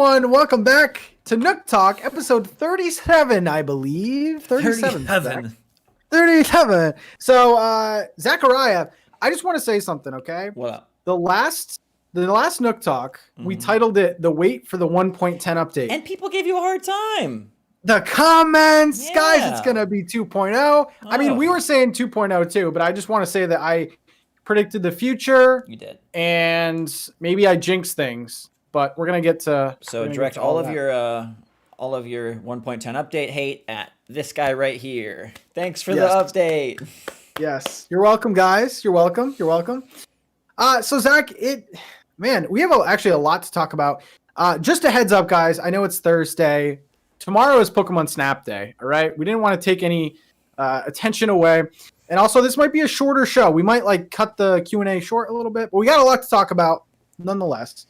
everyone. Welcome back to NookTalk, episode 37, I believe. 37. 37. So, Zachariah, I just want to say something, okay? What up? The last NookTalk, we titled it "The Wait for the 1.10 Update," and people gave you a hard time. The comments, guys, it's gonna be 2.0. I mean, we were saying 2.0 too, but I just want to say that I predicted the future. You did, and maybe I jinxed things. But we're gonna get to direct all of your 1.10 update hate at this guy right here. Thanks for the update. Yes, you're welcome, guys. You're welcome. So Zach, we have actually a lot to talk about. Just a heads up, guys. I know it's Thursday. Tomorrow is Pokemon Snap Day. All right, we didn't want to take any attention away, and also this might be a shorter show. We might cut the Q&A short a little bit, but we got a lot to talk about nonetheless.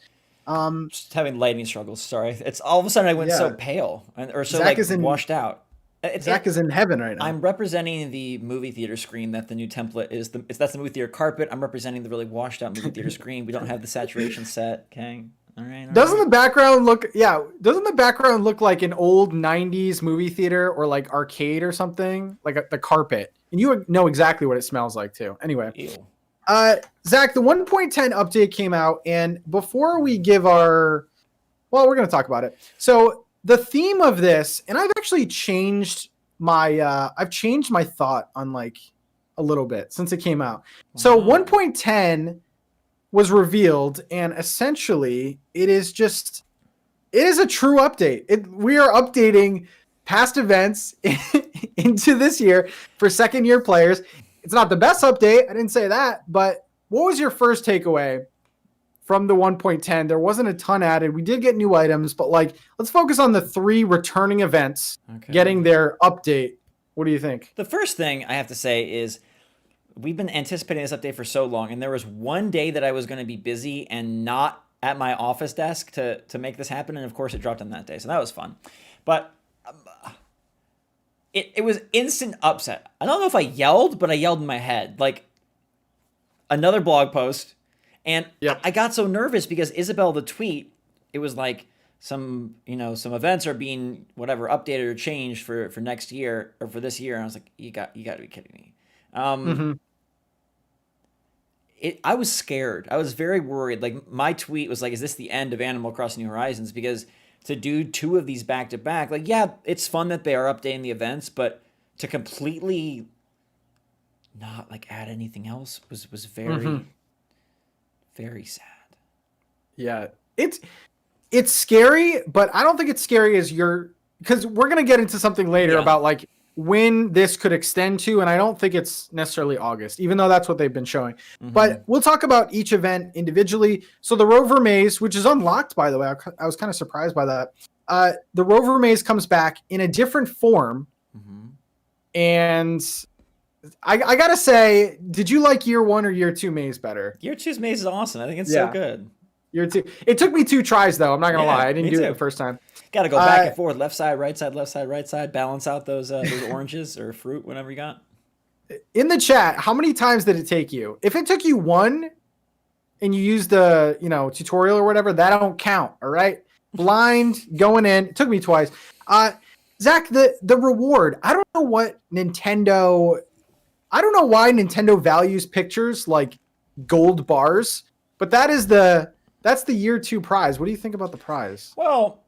Just having lighting struggles. Sorry, it's all of a sudden I went so pale or so Zach washed out. Zach is in heaven right now. I'm representing the movie theater screen that the new template is. That's the movie theater carpet. I'm representing the really washed out movie theater screen. We don't have the saturation set. Okay, all right. Doesn't the background look? Yeah, doesn't the background look like an old '90s movie theater or like arcade or something? Like the carpet, and you know exactly what it smells like too. Anyway. Ew. Zach, the 1.10 update came out, and before we give we're going to talk about it. So the theme of this, and I've actually changed my thought on like a little bit since it came out. Wow. So 1.10 was revealed, and essentially it is a true update. We are updating past events into this year for second year players. It's not the best update. I didn't say that, but what was your first takeaway from the 1.10? There wasn't a ton added. We did get new items, but let's focus on the 3 returning events getting their update. What do you think? The first thing I have to say is we've been anticipating this update for so long, and there was one day that I was going to be busy and not at my office desk to make this happen, and of course it dropped on that day, so that was fun. But It was instant upset. I don't know if I yelled, but I yelled in my head. Like, another blog post. And I got so nervous because Isabel, the tweet, it was like some events are being updated or changed for next year or for this year. And I was like, you got to be kidding me. I was scared. I was very worried. Like, my tweet was like, is this the end of Animal Crossing New Horizons? Because to do 2 of these back to back, it's fun that they are updating the events, but to completely not add anything else was very, very sad. Yeah, it's scary, but I don't think it's scary as because we're gonna get into something later about when this could extend to, and I don't think it's necessarily August, even though that's what they've been showing. But we'll talk about each event individually. So the Rover Maze, which is unlocked, by the way, I was kind of surprised by that. The Rover Maze comes back in a different form. And I gotta say, did you like year 1 or year 2 maze better? Year 2's maze is awesome. I think it's so good. Year 2. It took me 2 tries, though. I'm not gonna lie. I didn't do it the first time. Got to go back and forth, left side, right side, right side, balance out those oranges or fruit, whatever you got. In the chat, how many times did it take you? If it took you 1 and you used the tutorial or whatever, that don't count. All right, blind going in. It took me twice. Zach, the reward. I don't know why Nintendo values pictures like gold bars, but that's the year 2 prize. What do you think about the prize? Well,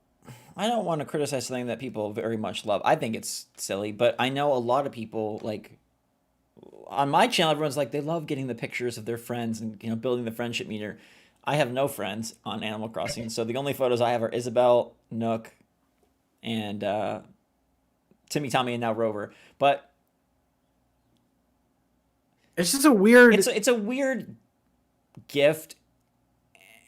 I don't want to criticize something that people very much love. I think it's silly, but I know a lot of people, on my channel, everyone's like, they love getting the pictures of their friends and, building the friendship meter. I have no friends on Animal Crossing, so the only photos I have are Isabel, Nook, and Timmy, Tommy, and now Rover. But it's just a weird... It's a weird gift,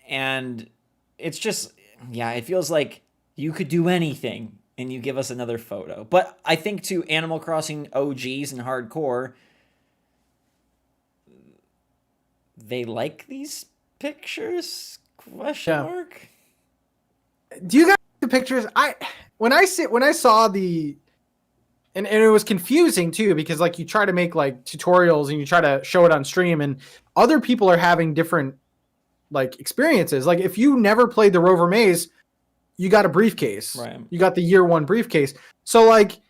and it's just, it feels like you could do anything and you give us another photo. But I think to Animal Crossing OGs and hardcore, they like these pictures? Question mark. Do you guys like the pictures? When I saw the and it was confusing too, because you try to make tutorials and you try to show it on stream, and other people are having different experiences. If you never played the Rover Maze, you got a briefcase. Right. You got the year one briefcase. So like,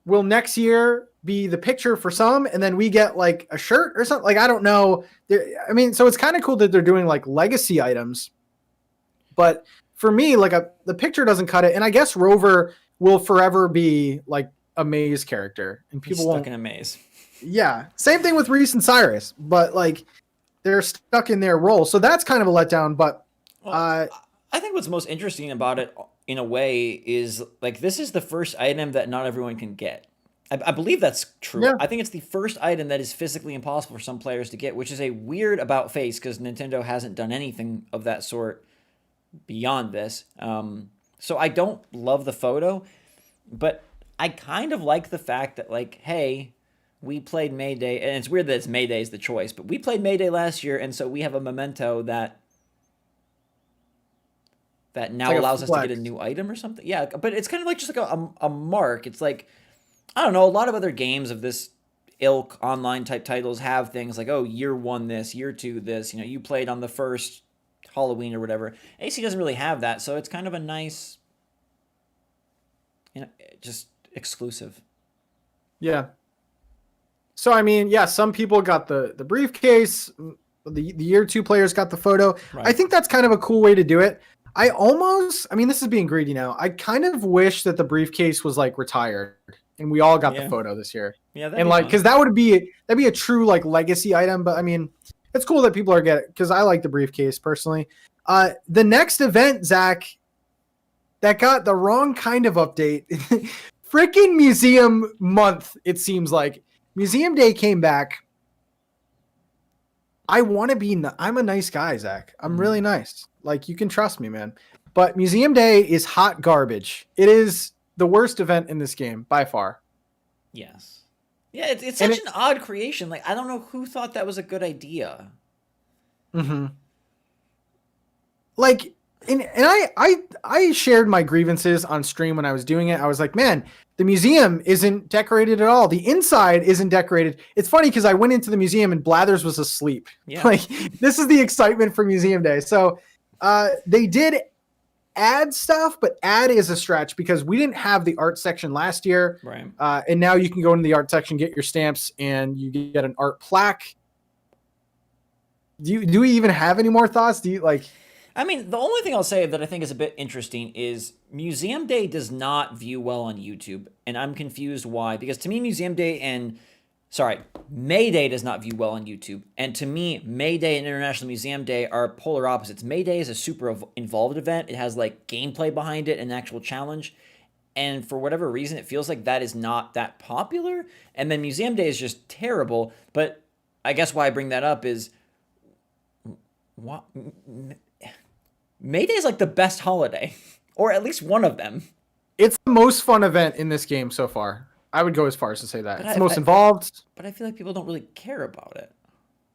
will next year be the picture for some, and then we get like a shirt or something? Like, I don't know. I mean, so it's kind of cool that they're doing like legacy items, but for me, like the picture doesn't cut it. And I guess Rover will forever be like a maze character, and He's people stuck won't. in a maze. Yeah, same thing with Reese and Cyrus, but like they're stuck in their role, so that's kind of a letdown. But Well, I think what's most interesting about it, in a way, is like this is the first item that not everyone can get. I believe that's true. yeah, I think it's the first item that is physically impossible for some players to get, which is a weird about face because Nintendo hasn't done anything of that sort beyond this. So I don't love the photo, but I kind of like the fact that, like, hey, we played Mayday, and it's weird that it's Mayday is the choice, but we played Mayday last year, and so we have a memento that now like allows us to get a new item or something. Yeah, but it's kind of like just like a mark. It's like, I don't know, a lot of other games of this ilk, online type titles, have things like, oh, year one this, year two this, you played on the first Halloween or whatever. AC doesn't really have that, so it's kind of a nice, just exclusive. yeah. So I mean, yeah, some people got the briefcase. The year two players got the photo. Right. I think that's kind of a cool way to do it. I mean, this is being greedy now. I kind of wish that the briefcase was like retired and we all got the photo this year. Yeah, and like, because that'd be a true like legacy item. But I mean, it's cool that people are getting, because I like the briefcase personally. The next event, Zach, that got the wrong kind of update. Freaking museum month, it seems like. Museum Day came back. I'm a nice guy, Zach. I'm really nice. Like, you can trust me, man. But Museum Day is hot garbage. It is the worst event in this game by far. Yes. Yeah, it's such an odd creation. Like, I don't know who thought that was a good idea. Mm-hmm. Like, and I shared my grievances on stream when I was doing it. I was like, man, the museum isn't decorated at all. The inside isn't decorated. It's funny because I went into the museum and Blathers was asleep. Yeah. Like, this is the excitement for Museum Day. So they did add stuff, but add is a stretch because we didn't have the art section last year. Right. And now you can go into the art section, get your stamps, and you get an art plaque. Do we even have any more thoughts? Do you like... I mean, the only thing I'll say that I think is a bit interesting is Museum Day does not view well on YouTube, and I'm confused why. Because to me, May Day does not view well on YouTube, and to me, May Day and International Museum Day are polar opposites. May Day is a super involved event. It has like gameplay behind it, an actual challenge, and for whatever reason, it feels like that is not that popular. And then Museum Day is just terrible. But I guess why I bring that up is what. May Day is like the best holiday, or at least one of them. It's the most fun event in this game so far. I would go as far as to say that. It's the most involved. But I feel like people don't really care about it.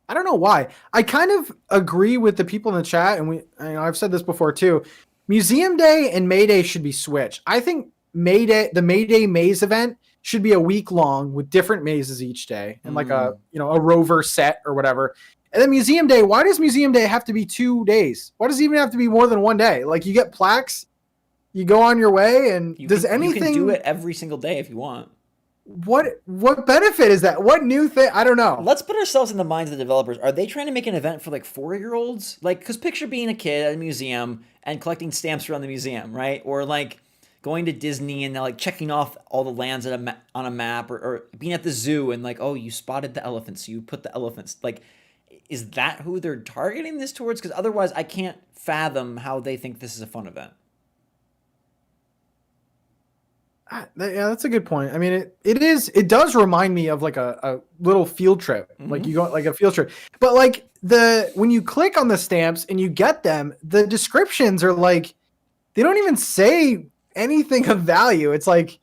I don't know why. I kind of agree with the people in the chat, and I've said this before too. Museum Day and May Day should be switched. I think the May Day maze event should be a week long with different mazes each day, and like a Rover set or whatever. And then Museum Day, why does Museum Day have to be 2 days? Why does it even have to be more than 1 day? Like, you get plaques, you go on your way, and you can do it every single day if you want. What benefit is that? What new thing? I don't know. Let's put ourselves in the minds of the developers. Are they trying to make an event for like 4-year-olds? Like, because picture being a kid at a museum and collecting stamps around the museum, right? Or like going to Disney and like checking off all the lands on a map, or being at the zoo and like, oh, you spotted the elephants, so you put the elephants. Like, is that who they're targeting this towards? Because otherwise, I can't fathom how they think this is a fun event. Yeah, that's a good point. I mean, it does remind me of like a little field trip. Mm-hmm. Like you go like a field trip. But like when you click on the stamps and you get them, the descriptions are like, they don't even say anything of value. It's like,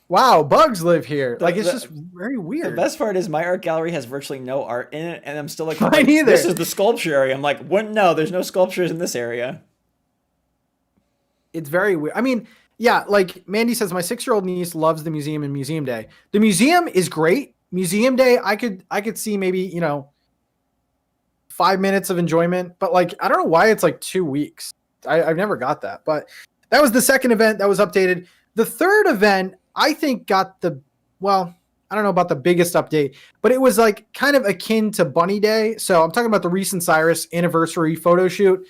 wow, bugs live here. Like, it's just very weird. The best part is my art gallery has virtually no art in it, and I'm still like, Mine either. This is the sculpture area. I'm like, what? No, there's no sculptures in this area. It's very weird. I mean, yeah, like Mandy says, my 6-year-old niece loves the museum and Museum Day. The museum is great. Museum Day, I could see maybe 5 minutes of enjoyment, but like, I don't know why it's like 2 weeks. I've never got that, but that was the second event that was updated. The third event, I think, got I don't know about the biggest update, but it was like kind of akin to Bunny Day. So I'm talking about the recent Cyrus anniversary photo shoot.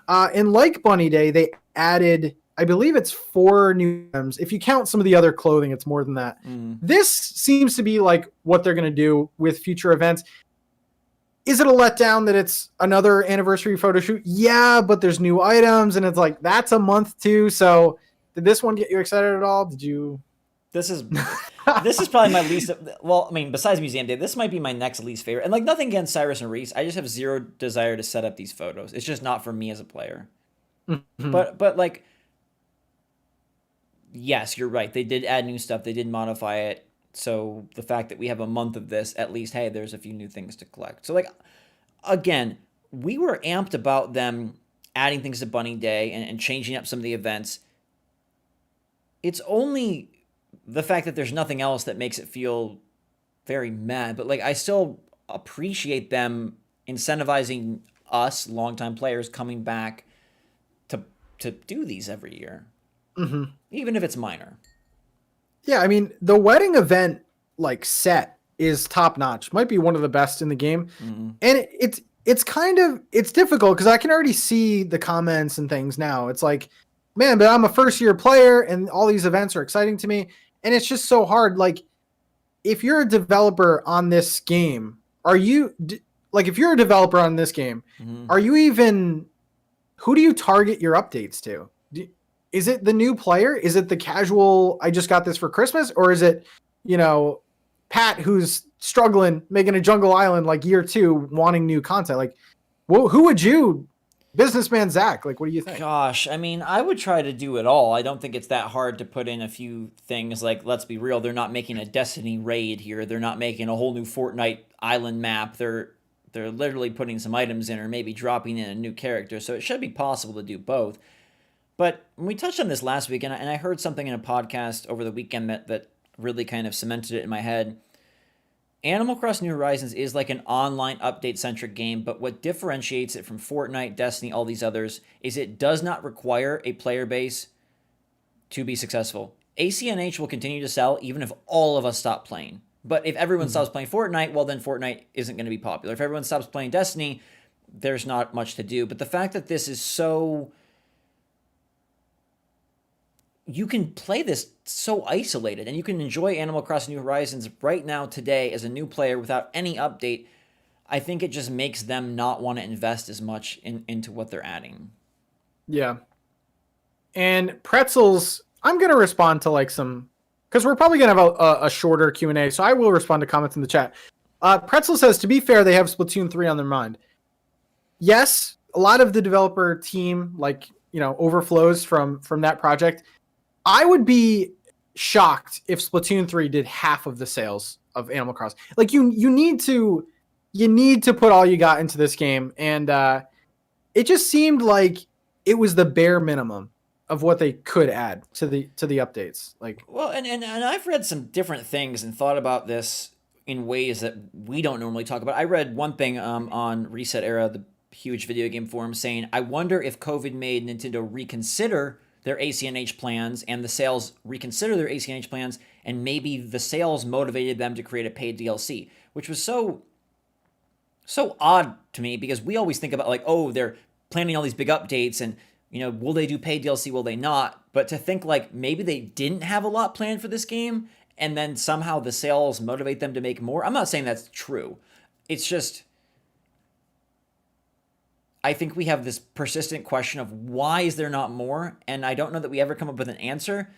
And like Bunny Day, they added, I believe it's 4 new items. If you count some of the other clothing, it's more than that. This seems to be like what they're going to do with future events. Is it a letdown that it's another anniversary photo shoot? Yeah, but there's new items, and it's like, that's a month too. So did this one get you excited at all? Did you? This is probably my least. Well, I mean, besides Museum Day, this might be my next least favorite. And like nothing against Cyrus and Reese, I just have zero desire to set up these photos. It's just not for me as a player. Mm-hmm. But like, yes, you're right. They did add new stuff. They did modify it. So the fact that we have a month of this, at least, hey, there's a few new things to collect. So like, again, we were amped about them adding things to Bunny Day and changing up some of the events. It's only the fact that there's nothing else that makes it feel very mad. But like, I still appreciate them incentivizing us, longtime players, coming back to do these every year, even if it's minor. Yeah, I mean, the wedding event like set is top notch. Might be one of the best in the game, and it's kind of difficult because I can already see the comments and things now. It's like, man, but I'm a first year player, and all these events are exciting to me, and it's just so hard. Like, if you're a developer on this game, are you like if you're a developer on this game, are you even? Who do you target your updates to? Is it the new player? Is it the casual, I just got this for Christmas? Or is it, Pat who's struggling, making a Jungle Island like year 2, wanting new content? Like, who would you, businessman Zach, like, what do you think? Gosh, I mean, I would try to do it all. I don't think it's that hard to put in a few things. Like, let's be real, they're not making a Destiny raid here. They're not making a whole new Fortnite island map. They're literally putting some items in or maybe dropping in a new character. So it should be possible to do both. But when we touched on this last week, and I heard something in a podcast over the weekend that really kind of cemented it in my head. Animal Crossing New Horizons is like an online update-centric game, but what differentiates it from Fortnite, Destiny, all these others, is it does not require a player base to be successful. ACNH will continue to sell even if all of us stop playing. But if everyone stops playing Fortnite, well, then Fortnite isn't going to be popular. If everyone stops playing Destiny, there's not much to do. But the fact that this is so... You can play this so isolated, and you can enjoy Animal Crossing New Horizons right now, today, as a new player without any update. I think it just makes them not want to invest as much into what they're adding. Yeah. And Pretzels, I'm going to respond to like some... Because we're probably going to have a shorter Q&A, so I will respond to comments in the chat. Pretzel says, to be fair, they have Splatoon 3 on their mind. Yes, a lot of the developer team, overflows from that project. I would be shocked if Splatoon 3 did half of the sales of Animal Crossing. Like, you need to put all you got into this game, and it just seemed like it was the bare minimum of what they could add to the updates. Like, well, and I've read some different things and thought about this in ways that we don't normally talk about. I read one thing on Reset Era, the huge video game forum, saying, I wonder if COVID made Nintendo reconsider their ACNH plans and the sales reconsider their ACNH plans, and maybe the sales motivated them to create a paid DLC, which was so odd to me, because we always think about like, oh, they're planning all these big updates and, will they do paid DLC? Will they not? But to think like maybe they didn't have a lot planned for this game and then somehow the sales motivate them to make more. I'm not saying that's true. It's just, I think we have this persistent question of why is there not more? And I don't know that we ever come up with an answer.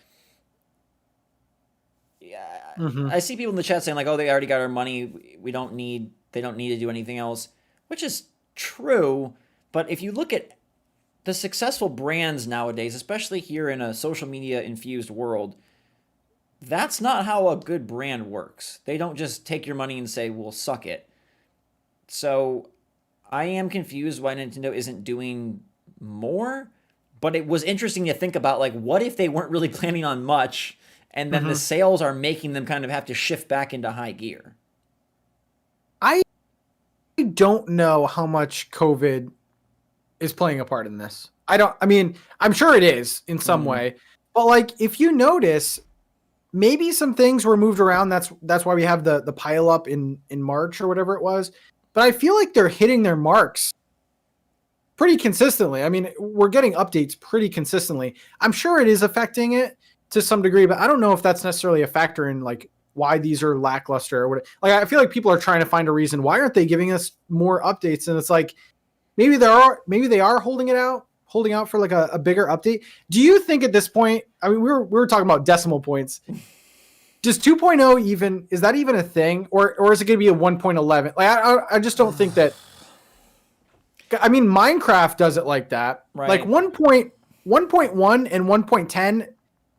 Yeah, I see people in the chat saying like, oh, they already got our money. They don't need to do anything else, which is true. But if you look at the successful brands nowadays, especially here in a social media infused world, that's not how a good brand works. They don't just take your money and say, well, suck it. So I am confused why Nintendo isn't doing more, but it was interesting to think about, like, what if they weren't really planning on much, and then the sales are making them kind of have to shift back into high gear? I don't know how much COVID is playing a part in this. I mean, I'm sure it is in some way, but like if you notice, maybe some things were moved around. That's why we have the pile up in March or whatever it was. But I feel like they're hitting their marks pretty consistently. I mean, we're getting updates pretty consistently. I'm sure it is affecting it to some degree, but I don't know if that's necessarily a factor in like why these are lackluster or what. Like, I feel like people are trying to find a reason. Why aren't they giving us more updates? And it's like, maybe they are holding out for like a bigger update. Do you think at this point, I mean, we were talking about decimal points. Does 2.0 even, is that even a thing? Or is it going to be a 1.11? Like, I just don't think that. I mean, Minecraft does it like that. Right. Like 1.1 and 1.10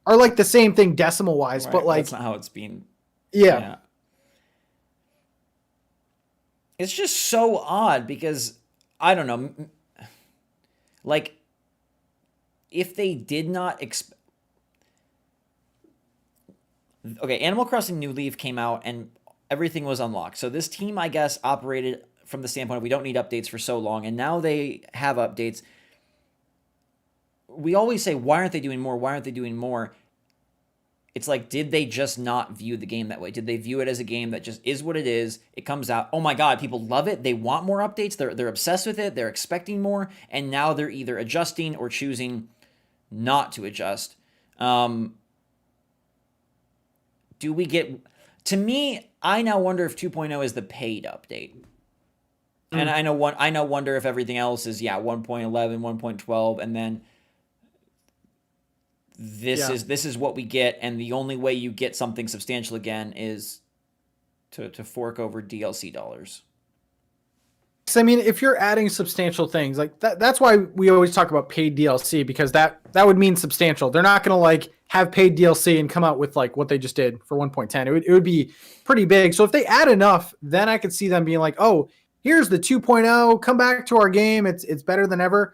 are like the same thing decimal wise, Right. but like that's not how it's being. Yeah. It's just so odd because I don't know. Like, if they did not okay, Animal Crossing New Leaf came out and everything was unlocked. So this team, I guess, operated from the standpoint of we don't need updates for so long, and now they have updates. We always say, why aren't they doing more? Why aren't they doing more? It's like, did they just not view the game that way? Did they view it as a game that just is what it is? It comes out, oh my God, people love it. They want more updates. They're obsessed with it. They're expecting more. And now they're either adjusting or choosing not to adjust. Do we get... To me, I now wonder if 2.0 is the paid update. And I now wonder if everything else is 1.11, 1.12, and then this is what we get, and the only way you get something substantial again is to fork over DLC dollars. So, I mean, if you're adding substantial things like that's why we always talk about paid DLC, because that would mean substantial. They're not going to like have paid DLC and come out with like what they just did for 1.10. It would be pretty big. So if they add enough, then I could see them being like, oh, here's the 2.0, come back to our game. It's better than ever.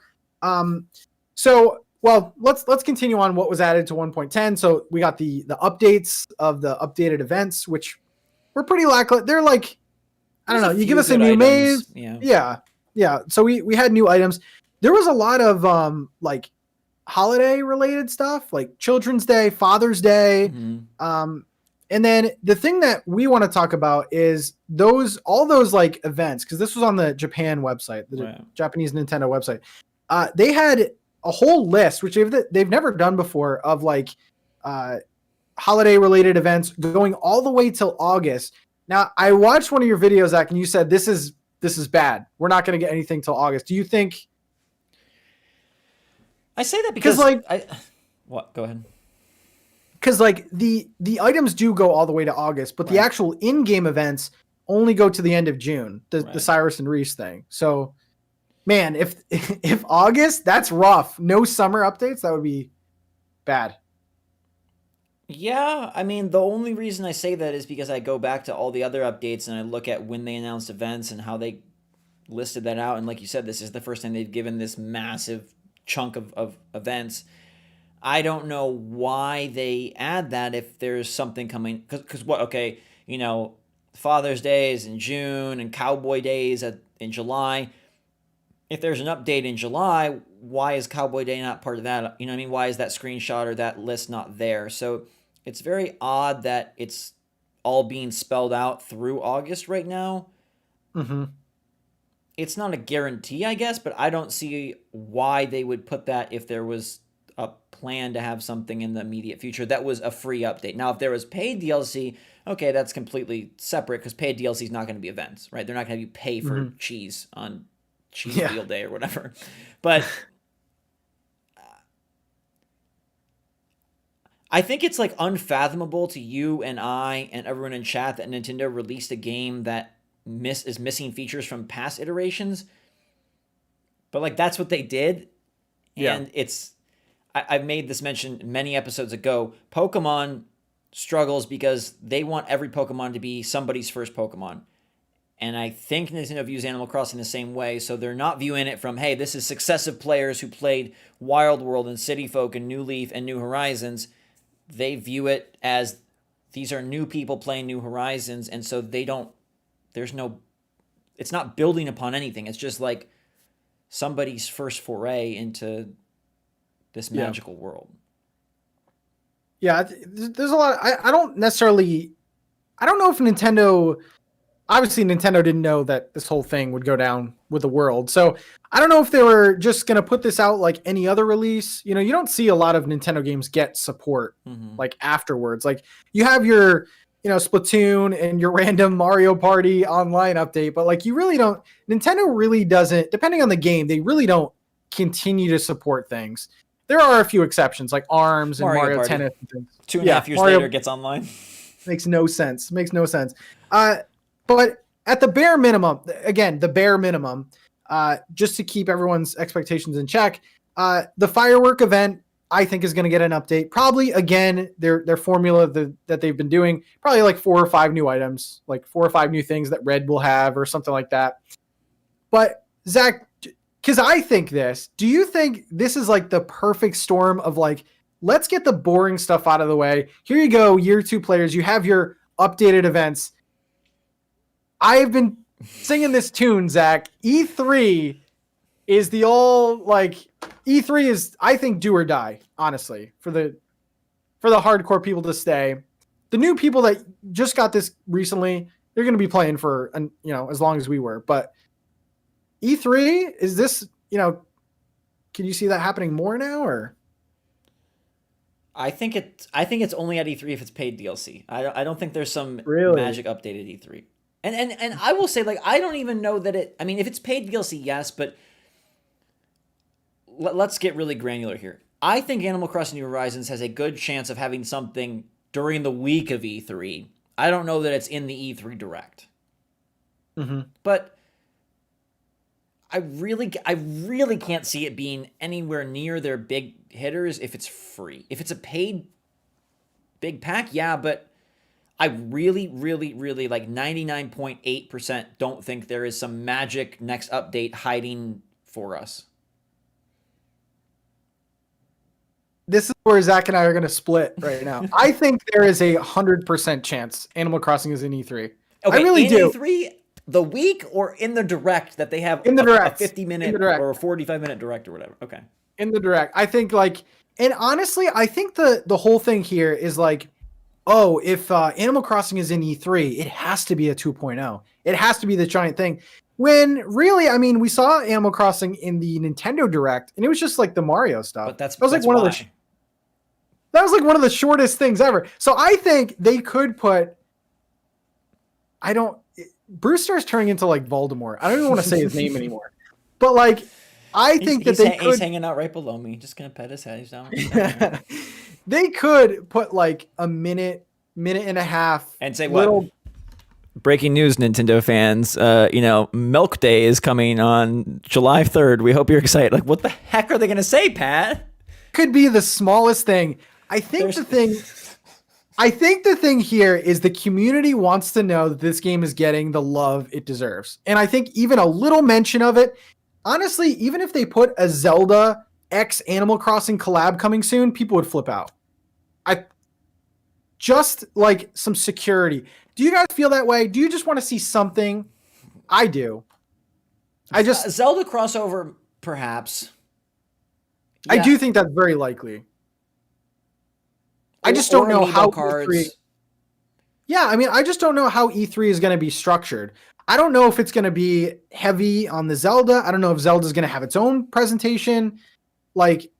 So, well, let's continue on what was added to 1.10. So we got the updates of the updated events, which were pretty lackluster. They're like, I don't know. You give us a new maze. Yeah. So we had new items. There was a lot of like holiday related stuff, like Children's Day, Father's Day. Mm-hmm. And then the thing that we want to talk about is all those like events, because this was on the Japan website, the Japanese Nintendo website. They had a whole list, which they've never done before, of like holiday related events going all the way till August. Now, I watched one of your videos, Zach, and you said this is bad. We're not going to get anything till August. Do you think? I say that because like, what? Go ahead. Because like the items do go all the way to August, but the actual in-game events only go to the end of June. The Cyrus and Reese thing. So, man, if August, that's rough. No summer updates, that would be bad. Yeah, I mean, the only reason I say that is because I go back to all the other updates and I look at when they announced events and how they listed that out. And like you said, this is the first time they've given this massive chunk of events. I don't know why they add that if there's something coming. Because what, okay, Father's Day is in June and Cowboy Day is in July. If there's an update in July, why is Cowboy Day not part of that? You know what I mean? Why is that screenshot or that list not there? So it's very odd that it's all being spelled out through August right now. Mm-hmm. It's not a guarantee, I guess, but I don't see why they would put that if there was a plan to have something in the immediate future that was a free update. Now, if there was paid DLC, okay, that's completely separate because paid DLC is not going to be events, right? They're not going to have you pay for cheese on Cheese Wheel Day or whatever. But I think it's like unfathomable to you and I and everyone in chat that Nintendo released a game that is missing features from past iterations. But like that's what they did. And I've made this mention many episodes ago. Pokemon struggles because they want every Pokemon to be somebody's first Pokemon. And I think Nintendo views Animal Crossing the same way, so they're not viewing it from, hey, this is successive players who played Wild World and City Folk and New Leaf and New Horizons. They view it as these are new people playing New Horizons, and so it's not building upon anything. It's just like somebody's first foray into this magical world. Yeah, there's a lot. I don't necessarily. I don't know if Nintendo. Obviously, Nintendo didn't know that this whole thing would go down with the world. So I don't know if they were just going to put this out like any other release. You know, you don't see a lot of Nintendo games get support like afterwards. Like you have your, you know, Splatoon and your random Mario Party online update, but like you really don't. Nintendo really doesn't. Depending on the game, they really don't continue to support things. There are a few exceptions like ARMS and Mario Tennis and things. 2.5 years later, gets online. Makes no sense. Makes no sense. But at the bare minimum, again, just to keep everyone's expectations in check, the firework event, I think, is going to get an update. Probably, again, their formula that they've been doing, probably like 4 or 5 new items, like 4 or 5 new things that Red will have or something like that. But, Zach, because I think do you think this is like the perfect storm of like, let's get the boring stuff out of the way. Here you go, year 2 players. You have your updated events. I've been singing this tune, Zach. E3 is E3 is, I think, do or die, honestly, for the hardcore people to stay. The new people that just got this recently, they're going to be playing for, you know, as long as we were. But E3, is this, you know, can you see that happening more now, or? I think it's only at E3 if it's paid DLC. I don't think there's some magic update at E3. And I will say, like, I don't even know that it... I mean, if it's paid DLC, yes, but let's get really granular here. I think Animal Crossing New Horizons has a good chance of having something during the week of E3. I don't know that it's in the E3 Direct. But I really can't see it being anywhere near their big hitters if it's free. If it's a paid big pack, yeah, but I really, like 99.8% don't think there is some magic next update hiding for us. This is where Zach and I are going to split right now. I think there is a 100% chance Animal Crossing is in E3. Okay, I really do. E3, the week, or in the Direct that they have in the direct. A 50-minute or a 45-minute Direct or whatever. Okay. In the Direct. I think like, and honestly, I think the whole thing here is like, oh, if Animal Crossing is in E3, it has to be a 2.0. It has to be the giant thing. When really, I mean, we saw Animal Crossing in the Nintendo Direct, and it was just like the Mario stuff. But that was like one of the shortest things ever. So I think they could put. Brewster's turning into like Voldemort. I don't even want to say his name anymore. But like, I think he's hanging out right below me. Just gonna pet his head. He's down. They could put like a minute and a half, and say what? Breaking news, Nintendo fans! You know, Milk Day is coming on July 3rd. We hope you're excited. Like, what the heck are they gonna say, Pat? Could be the smallest thing. I think the thing here is the community wants to know that this game is getting the love it deserves, and I think even a little mention of it. Honestly, even if they put a Zelda X Animal Crossing collab coming soon, people would flip out. Just like some security. Do you guys feel that way? Do you just want to see something? I do. Zelda crossover, perhaps. Yeah. I do think that's very likely. I just don't know how E3. Yeah, I mean, I just don't know how E3 is going to be structured. I don't know if it's going to be heavy on the Zelda. I don't know if Zelda's going to have its own presentation. Like,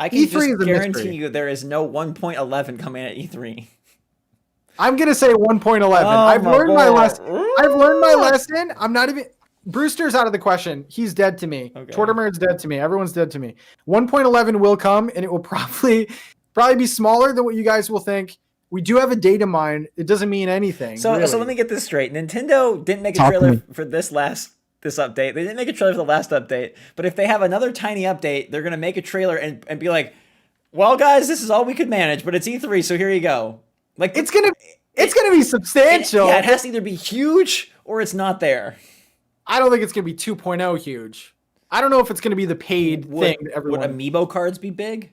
I can just guarantee you there is no 1.11 coming at E3. I'm gonna say 1.11. I've learned my lesson. I'm not even. Brewster's out of the question. He's dead to me. Okay. Tortimer's dead to me. Everyone's dead to me. 1.11 will come, and it will probably be smaller than what you guys will think. We do have a data mine. It doesn't mean anything. So let me get this straight. Nintendo didn't make a trailer for this update. They didn't make a trailer for the last update. But if they have another tiny update, they're gonna make a trailer and be like, "Well, guys, this is all we could manage, but it's E3, so here you go." Like it's gonna be substantial. It has to either be huge or it's not there. I don't think it's gonna be 2.0 huge. I don't know if it's gonna be the paid thing. Would Amiibo cards be big?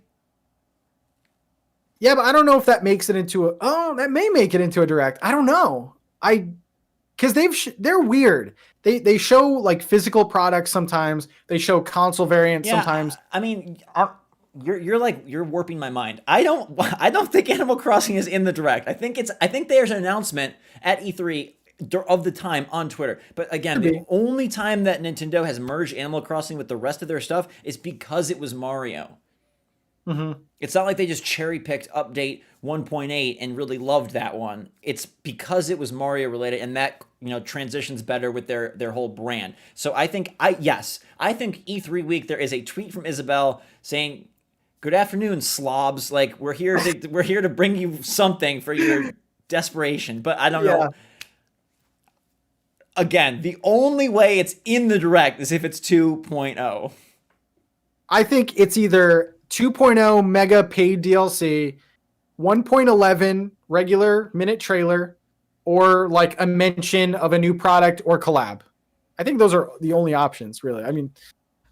Yeah, but I don't know if that makes it into that may make it into a Direct. I don't know. Because they're weird. They show like physical products sometimes. They show console variants sometimes. I mean, you're warping my mind. I don't think Animal Crossing is in the direct. I think there's an announcement at E3 of the time on Twitter. But again, Could the be. only time that Nintendo has merged Animal Crossing with the rest of their stuff is because it was Mario. Mm-hmm. It's not like they just cherry picked update 1.8 and really loved that one. It's because it was Mario related, and that transitions better with their whole brand. So I think I think E3 week there is a tweet from Isabelle saying, "Good afternoon, slobs. Like we're here to bring you something for your desperation." But I don't Yeah. know. Again, the only way it's in the direct is if it's 2.0. I think it's either 2.0 mega paid DLC, 1.11 regular minute trailer, or like a mention of a new product or collab. I think those are the only options, really. I mean,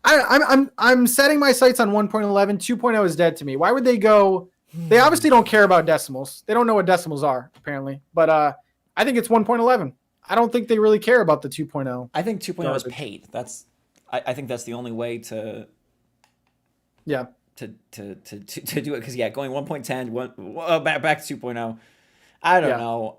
I'm setting my sights on 1.11. 2.0 is dead to me. Why would they go? They obviously don't care about decimals. They don't know what decimals are, apparently. But I think it's 1.11. I don't think they really care about the 2.0. I think 2.0 is garbage. paid. I think that's the only way to Yeah. to do it, because going 1.10 back to 2.0. I don't Yeah. know.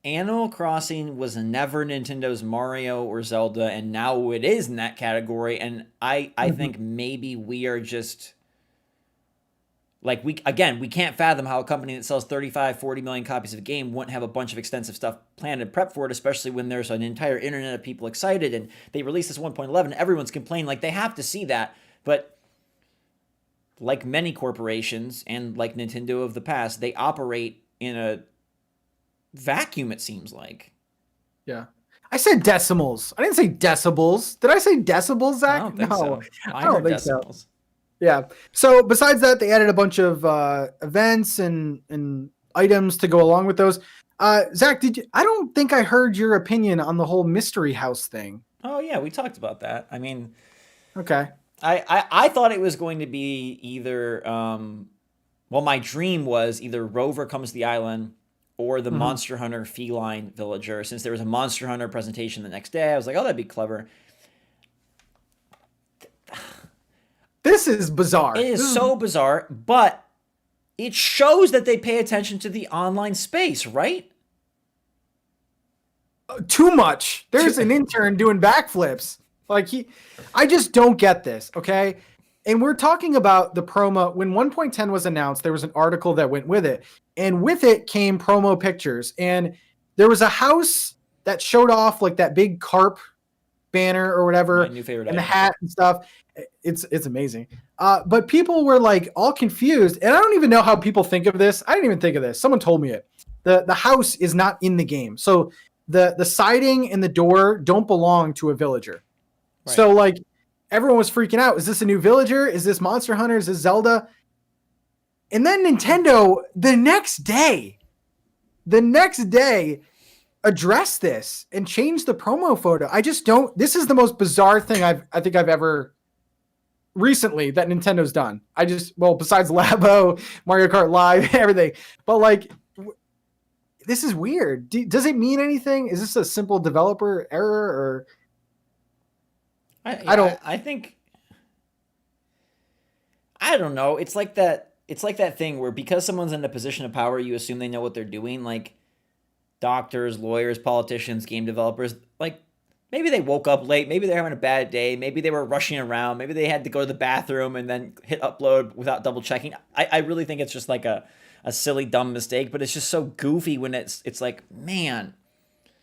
Animal Crossing was never Nintendo's Mario or Zelda, and now it is in that category. And I think maybe we are just like, we can't fathom how a company that sells 35, 40 million copies of a game wouldn't have a bunch of extensive stuff planned and prepped for it, especially when there's an entire internet of people excited and they release this 1.11. Everyone's complaining, like, they have to see that. But like many corporations and like Nintendo of the past, they operate in a vacuum, it seems like. Yeah. I said decimals. I didn't say decibels. Did I say decibels, Zach? I don't think No, so. I I don't heard think so. decimals. Yeah. So besides that, they added a bunch of events and items to go along with those. Zach, I don't think I heard your opinion on the whole mystery house thing. Oh yeah, we talked about that. I mean, Okay. I thought it was going to be either well, my dream was either Rover comes to the island or the Mhm. Monster Hunter feline villager. Since there was a Monster Hunter presentation the next day, I was like, oh, that'd be clever. This is bizarre. It is so bizarre, but it shows that they pay attention to the online space, right? Too much. There's an intern doing backflips. I just don't get this. Okay. And we're talking about the promo. When 1.10 was announced, there was an article that went with it. And with it came promo pictures. And there was a house that showed off like that big carp banner or whatever, My new favorite and the item. hat and stuff. It's amazing. But people were like all confused. And I don't even know how people think of this. I didn't even think of this. Someone told me it. The house is not in the game. So the siding and the door don't belong to a villager. Right. So like everyone was freaking out. Is this a new villager? Is this Monster Hunter? Is this Zelda? And then Nintendo the next day addressed this and changed the promo photo. I just don't. This is the most bizarre thing I think I've ever recently that Nintendo's done. Besides Labo, Mario Kart Live, everything. But like, this is weird. Does it mean anything? Is this a simple developer error or? I don't. I think, I don't know. It's like that. It's like that thing where because someone's in a position of power, you assume they know what they're doing. Like doctors, lawyers, politicians, game developers. Like maybe they woke up late. Maybe they're having a bad day. Maybe they were rushing around. Maybe they had to go to the bathroom and then hit upload without double checking. I really think it's just like a silly, dumb mistake. But it's just so goofy when it's like, man,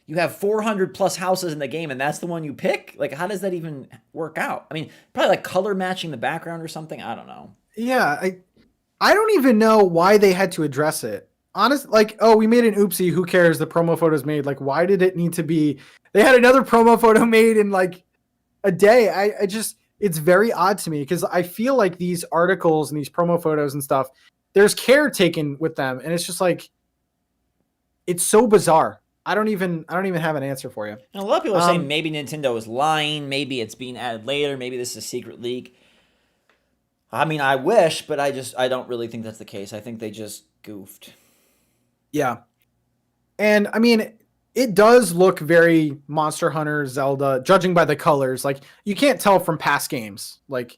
you have 400 plus houses in the game and that's the one you pick? Like, how does that even work out? I mean, probably like color matching the background or something. I don't know. Yeah, I don't even know why they had to address it. Honest, like, oh, we made an oopsie. Who cares? The promo photo's made. Like, why did it need to be? They had another promo photo made in like a day. I just, it's very odd to me because I feel like these articles and these promo photos and stuff, there's care taken with them, and it's just like, it's so bizarre. I don't even have an answer for you. And a lot of people are saying maybe Nintendo is lying. Maybe it's being added later. Maybe this is a secret leak. I mean, I wish, but I don't really think that's the case. I think they just goofed. Yeah. And I mean, it does look very Monster Hunter, Zelda, judging by the colors. Like you can't tell from past games. Like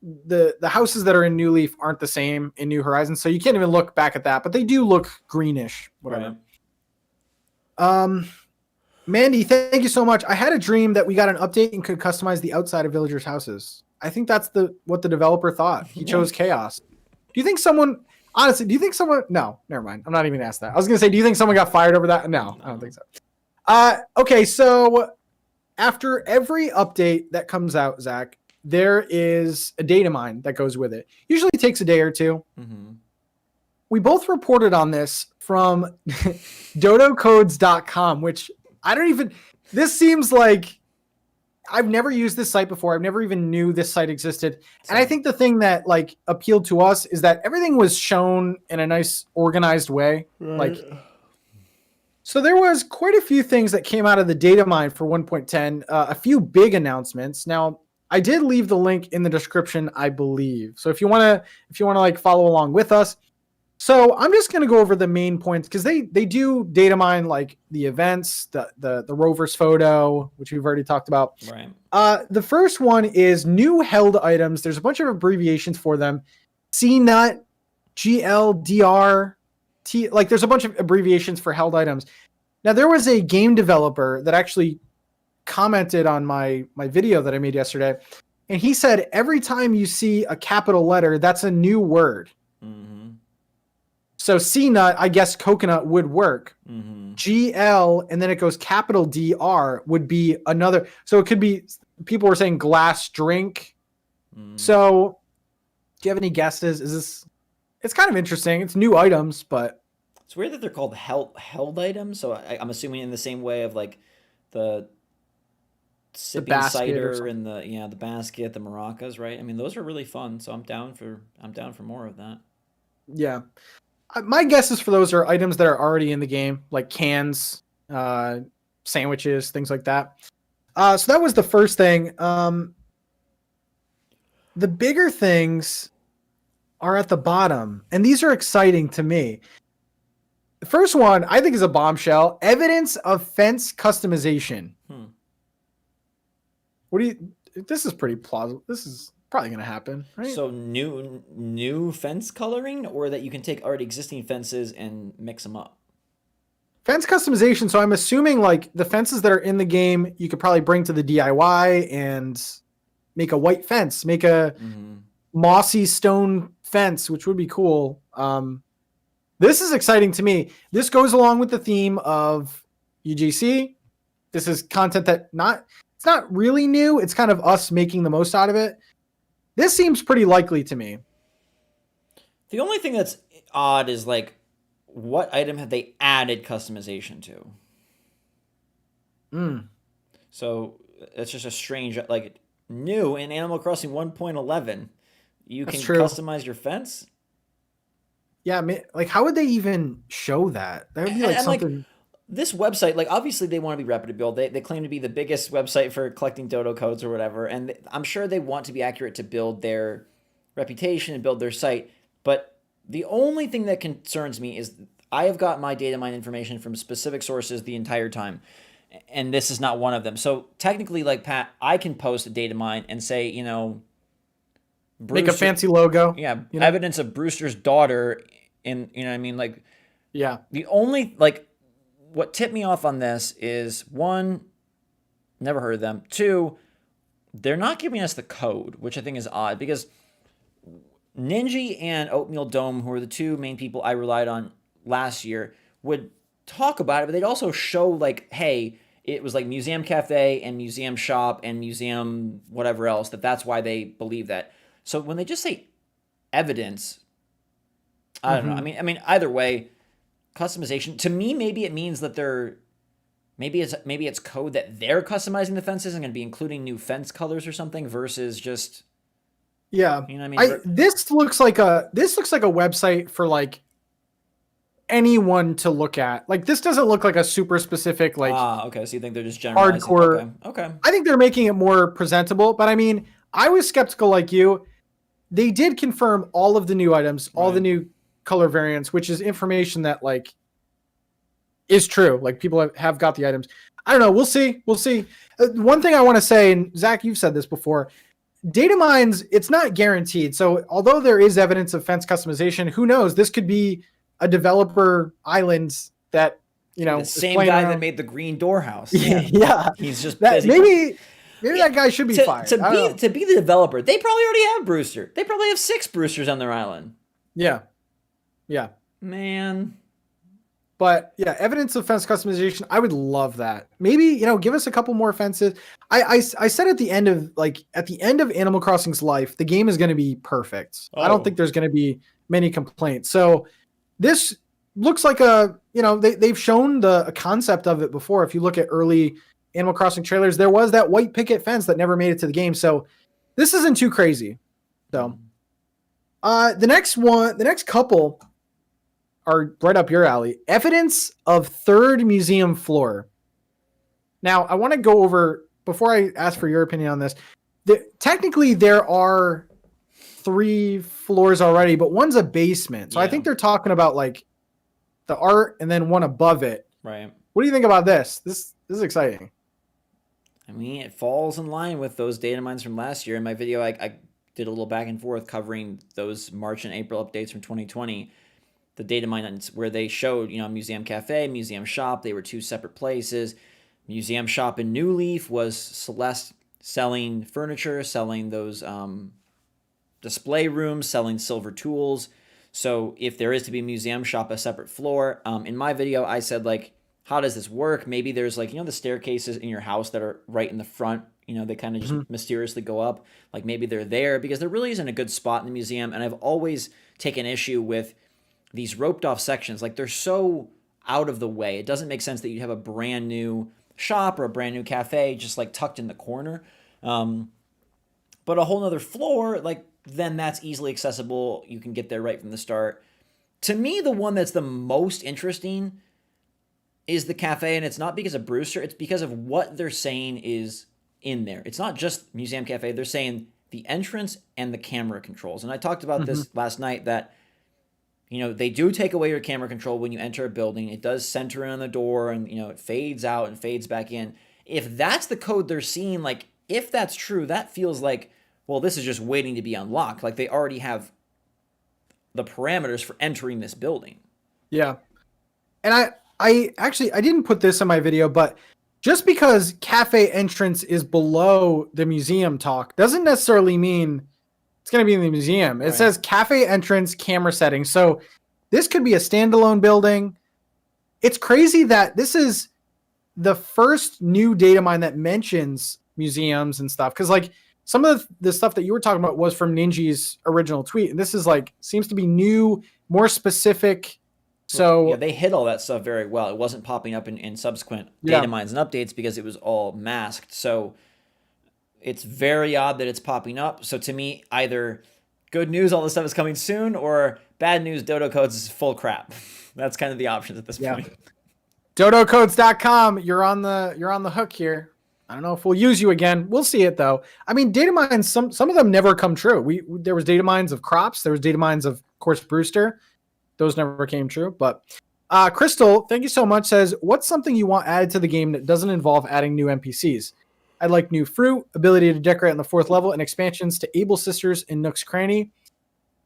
the houses that are in New Leaf aren't the same in New Horizons, so you can't even look back at that. But they do look greenish, whatever. Right. Mandy, thank you so much. I had a dream that we got an update and could customize the outside of villagers' houses. I think that's what the developer thought. He chose chaos. Do you think someone? Honestly, do you think someone? No, never mind. I'm not even gonna ask that. I was gonna say, do you think someone got fired over that? No, I don't think so. Okay, so after every update that comes out, Zach, there is a data mine that goes with it. Usually takes a day or two. Mm-hmm. We both reported on this from dodocodes.com, which I don't even. This seems like I've never used this site before. I've never even knew this site existed. And I think the thing that like appealed to us is that everything was shown in a nice organized way. Right. Like, so there was quite a few things that came out of the data mine for 1.10, a few big announcements. Now, I did leave the link in the description, I believe. So if you want to like follow along with us. So I'm just going to go over the main points because they do data mine like the events, the Rover's photo, which we've already talked about. Right. The first one is new held items. There's a bunch of abbreviations for them. CNUT, GLDR, T. Like there's a bunch of abbreviations for held items. Now there was a game developer that actually commented on my video that I made yesterday, and he said every time you see a capital letter, that's a new word. Mm-hmm. So CNUT, I guess coconut would work. Mm-hmm. GL, and then it goes capital DR would be another. So it could be, people were saying glass drink. Mm-hmm. So do you have any guesses? Is this, it's kind of interesting. It's new items, but. It's weird that they're called held items. So I'm assuming in the same way of like the sipping cider and the basket, the maracas, right? I mean, those are really fun. So I'm down for more of that. Yeah. My guesses for those are items that are already in the game, like cans, sandwiches, things like that. So that was the first thing. The bigger things are at the bottom, and these are exciting to me. The first one I think is a bombshell: evidence of fence customization. What do you? This is pretty plausible. This is probably going to happen, right? So new fence coloring, or that you can take already existing fences and mix them up? Fence customization. So I'm assuming like the fences that are in the game, you could probably bring to the DIY and make a white fence, make a mossy stone fence, which would be cool. This is exciting to me. This goes along with the theme of UGC. This is content that it's not really new. It's kind of us making the most out of it. This seems pretty likely to me. The only thing that's odd is like, what item have they added customization to? So it's just a strange, like new in Animal Crossing 1.11, you can customize your fence. Yeah, like how would they even show that? That would be like something. Like, this website, like obviously they want to be reputable. They claim to be the biggest website for collecting dodo codes or whatever, and I'm sure they want to be accurate to build their reputation and build their site. But the only thing that concerns me is I have got my data mine information from specific sources the entire time, and this is not one of them. So technically, like Pat, I can post a data mine and say, make a fancy logo. Yeah, evidence of Brewster's daughter in, what I mean? Like, yeah. The only, like, what tipped me off on this is, one, never heard of them. Two, they're not giving us the code, which I think is odd because Ninja and Oatmeal Dome, who are the two main people I relied on last year, would talk about it, but they'd also show like, hey, it was like Museum Cafe and Museum Shop and Museum whatever else, that's why they believe that. So when they just say evidence, I don't know. I mean, either way, customization to me, maybe it means that maybe it's code that they're customizing the fences and going to be including new fence colors or something versus just you know what I mean. This looks like a website for like anyone to look at. Like this doesn't look like a super specific like okay, so you think they're just generalizing? Hardcore. Okay. I think they're making it more presentable, but I mean, I was skeptical like you. They did confirm all of the new items, all the new color variants, which is information that like is true. Like people have got the items. I don't know. We'll see. We'll see. One thing I want to say, and Zach, you've said this before, data mines, it's not guaranteed. So although there is evidence of fence customization, who knows? This could be a developer island that, the same guy that made the green door house. Yeah. He's just that maybe that guy should be fired. To be the developer, they probably already have Brewster. They probably have 6 Brewsters on their island. Yeah. Man. But yeah, evidence of fence customization, I would love that. Maybe, give us a couple more fences. I said at the end of Animal Crossing's life, the game is going to be perfect. I don't think there's going to be many complaints. So this looks like they've shown a concept of it before. If you look at early Animal Crossing trailers, there was that white picket fence that never made it to the game. So this isn't too crazy. So the next couple are right up your alley. Evidence of third museum floor. Now, I want to go over, before I ask for your opinion on this, technically there are 3 floors already, but one's a basement. So I think they're talking about like the art and then one above it. Right. What do you think about this? This is exciting. I mean, it falls in line with those data mines from last year. In my video, I did a little back and forth covering those March and April updates from 2020. The data mines where they showed, Museum Cafe, Museum Shop, they were 2 separate places. Museum Shop in New Leaf was Celeste selling furniture, selling those display rooms, selling silver tools. So if there is to be Museum Shop, a separate floor, in my video, I said, like, how does this work? Maybe there's like, the staircases in your house that are right in the front, they kind of just mysteriously go up. Like maybe they're there because there really isn't a good spot in the museum. And I've always taken issue with these roped off sections. Like they're so out of the way. It doesn't make sense that you have a brand new shop or a brand new cafe just like tucked in the corner. But a whole nother floor, like then that's easily accessible. You can get there right from the start. To me, the one that's the most interesting is the cafe. And it's not because of Brewster. It's because of what they're saying is in there. It's not just Museum Cafe. They're saying the entrance and the camera controls. And I talked about this last night that they do take away your camera control when you enter a building. It does center in on the door and, it fades out and fades back in. If that's the code they're seeing, like, if that's true, that feels like, well, this is just waiting to be unlocked. Like, they already have the parameters for entering this building. Yeah. And I didn't put this in my video, but just because cafe entrance is below the museum talk doesn't necessarily mean it's going to be in the museum. It says cafe entrance camera settings. So this could be a standalone building. It's crazy that this is the first new data mine that mentions museums and stuff. Because like some of the stuff that you were talking about was from Ninji's original tweet. And this is like, seems to be new, more specific. So yeah, they hid all that stuff very well. It wasn't popping up in subsequent data mines and updates because it was all masked. So it's very odd that it's popping up. So to me, either good news, all this stuff is coming soon, or bad news, Dodo Codes is full crap. That's kind of the options at this point. DodoCodes.com, you're on the hook here. I don't know if we'll use you again. We'll see it though. I mean, data mines, some of them never come true. There was data mines of crops. There was data mines of course, Brewster. Those never came true. But Crystal, thank you so much, says, what's something you want added to the game that doesn't involve adding new NPCs? I'd like new fruit, ability to decorate on the 4th level, and expansions to Able Sisters in Nook's Cranny.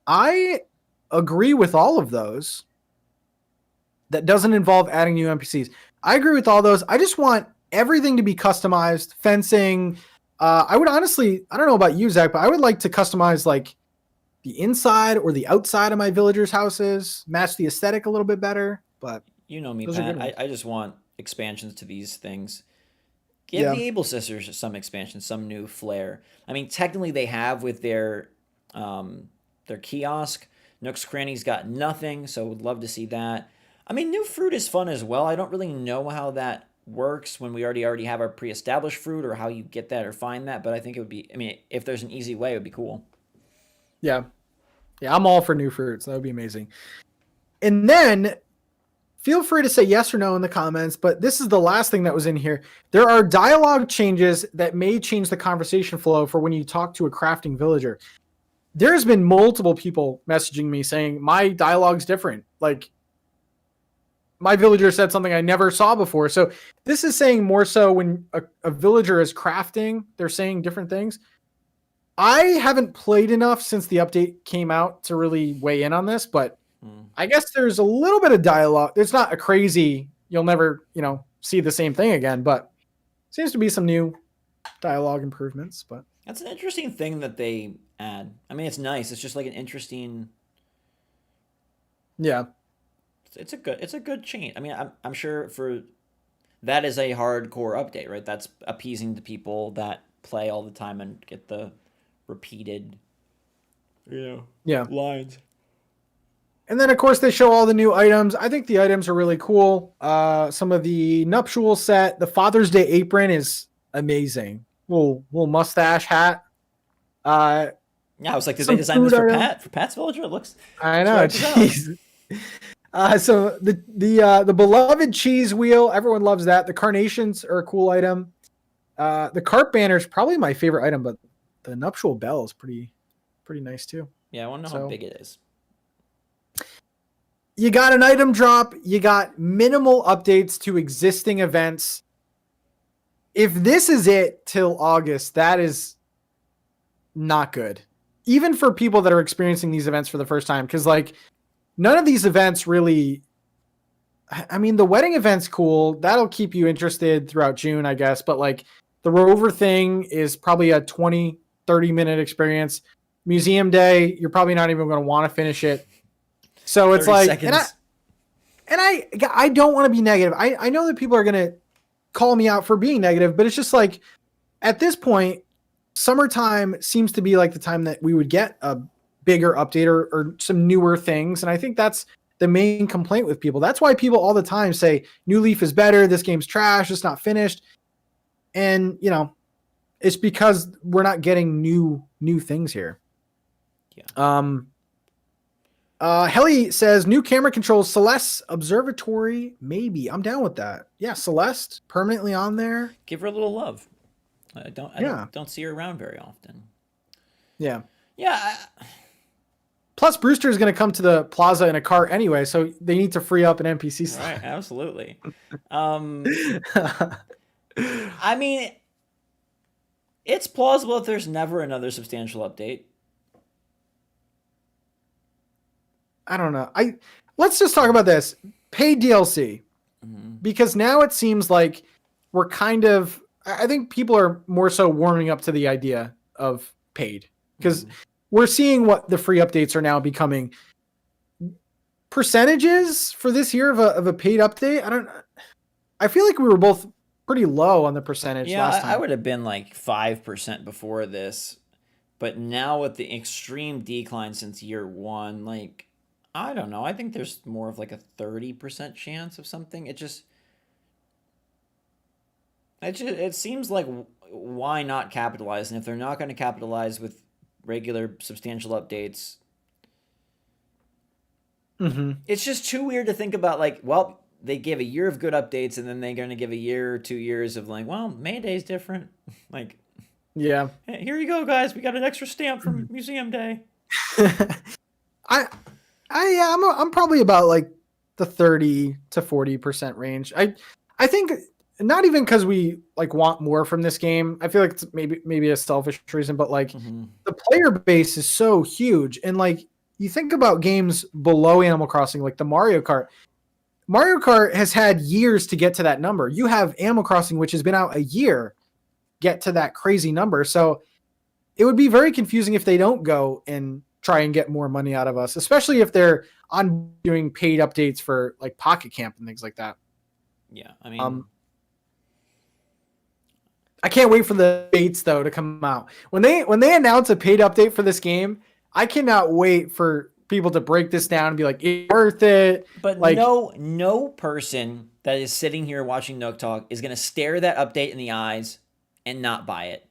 I agree with all of those. That doesn't involve adding new NPCs. I agree with all those. I just want everything to be customized. Fencing. I would honestly, I don't know about you, Zach, but I would like to customize like the inside or the outside of my villagers' houses, match the aesthetic a little bit better. But you know me, Pat. I just want expansions to these things. Give the Able Sisters some expansion, some new flair. I mean, technically they have with their kiosk. Nook's Cranny's got nothing, so would love to see that. I mean, new fruit is fun as well. I don't really know how that works when we already have our pre-established fruit, or how you get that or find that, but I think it would be, I mean, if there's an easy way, it would be cool. Yeah, I'm all for new fruits. That would be amazing. And then feel free to say yes or no in the comments, but this is the last thing that was in here. There are dialogue changes that may change the conversation flow for when you talk to a crafting villager. There's been multiple people messaging me saying my dialogue's different. Like, my villager said something I never saw before. So this is saying more so when a villager is crafting, they're saying different things. I haven't played enough since the update came out to really weigh in on this, but I guess there's a little bit of dialogue. There's not a crazy, you'll never, see the same thing again, but seems to be some new dialogue improvements. But that's an interesting thing that they add. I mean, it's nice. It's just like an interesting. Yeah. It's a good change. I mean, I'm sure for that is a hardcore update, right? That's appeasing to people that play all the time and get the repeated, lines. And then, of course, they show all the new items. I think the items are really cool. Some of the nuptial set, the Father's Day apron is amazing. Little mustache hat. Yeah, I was like, did they design this for Pat's Villager? It looks. I know. Jeez. So the beloved cheese wheel, everyone loves that. The carnations are a cool item. The cart banner is probably my favorite item, but the nuptial bell is pretty nice too. Yeah, I want to know how big it is. You got an item drop. You got minimal updates to existing events. If this is it till August, that is not good. Even for people that are experiencing these events for the first time, because like none of these events really. I mean, the wedding event's cool. That'll keep you interested throughout June, I guess. But like the Rover thing is probably a 20, 30-minute experience. Museum Day, you're probably not even going to want to finish it. So it's like, seconds. and I don't want to be negative. I know that people are going to call me out for being negative, but it's just like at this point, summertime seems to be like the time that we would get a bigger update or some newer things. And I think that's the main complaint with people. That's why people all the time say New Leaf is better. This game's trash. It's not finished. And it's because we're not getting new things here. Yeah. Helly says new camera controls, Celeste Observatory. Maybe I'm down with that. Yeah. Celeste permanently on there. Give her a little love. I don't see her around very often. Yeah. Yeah. Plus, Brewster is going to come to the plaza in a car anyway, so they need to free up an NPC slot. Right, absolutely. I mean, it's plausible if there's never another substantial update. I don't know. Let's just talk about this. Paid DLC. Mm-hmm. Because now it seems like we're kind of... I think people are more so warming up to the idea of paid. Because... Mm-hmm. We're seeing what the free updates are now becoming. Percentages for this year of a paid update? I feel like we were both pretty low on the percentage last time. I would have been like 5% before this. But now with the extreme decline since year one, like, I don't know. I think there's more of like a 30% chance of something. It seems like why not capitalize? And if they're not going to capitalize with regular substantial updates, it's just too weird to think about. Like, well, they give a year of good updates and then they're going to give a year or 2 years of like, well, May Day's different. Like, yeah, hey, here you go, guys, we got an extra stamp from Museum Day. I'm probably about like the 30 to 40% range. I think not even because we like want more from this game. I feel like it's maybe a selfish reason, but like the player base is so huge. And like you think about games below Animal Crossing, like the Mario Kart. Mario Kart has had years to get to that number. You have Animal Crossing, which has been out a year, get to that crazy number. So it would be very confusing if they don't go and try and get more money out of us, especially if they're on doing paid updates for like Pocket Camp and things like that. Yeah, I mean... I can't wait for the dates though to come out. When they announce a paid update for this game, I cannot wait for people to break this down and be like, it's worth it. But like, no person that is sitting here watching NookTalk is going to stare that update in the eyes and not buy it.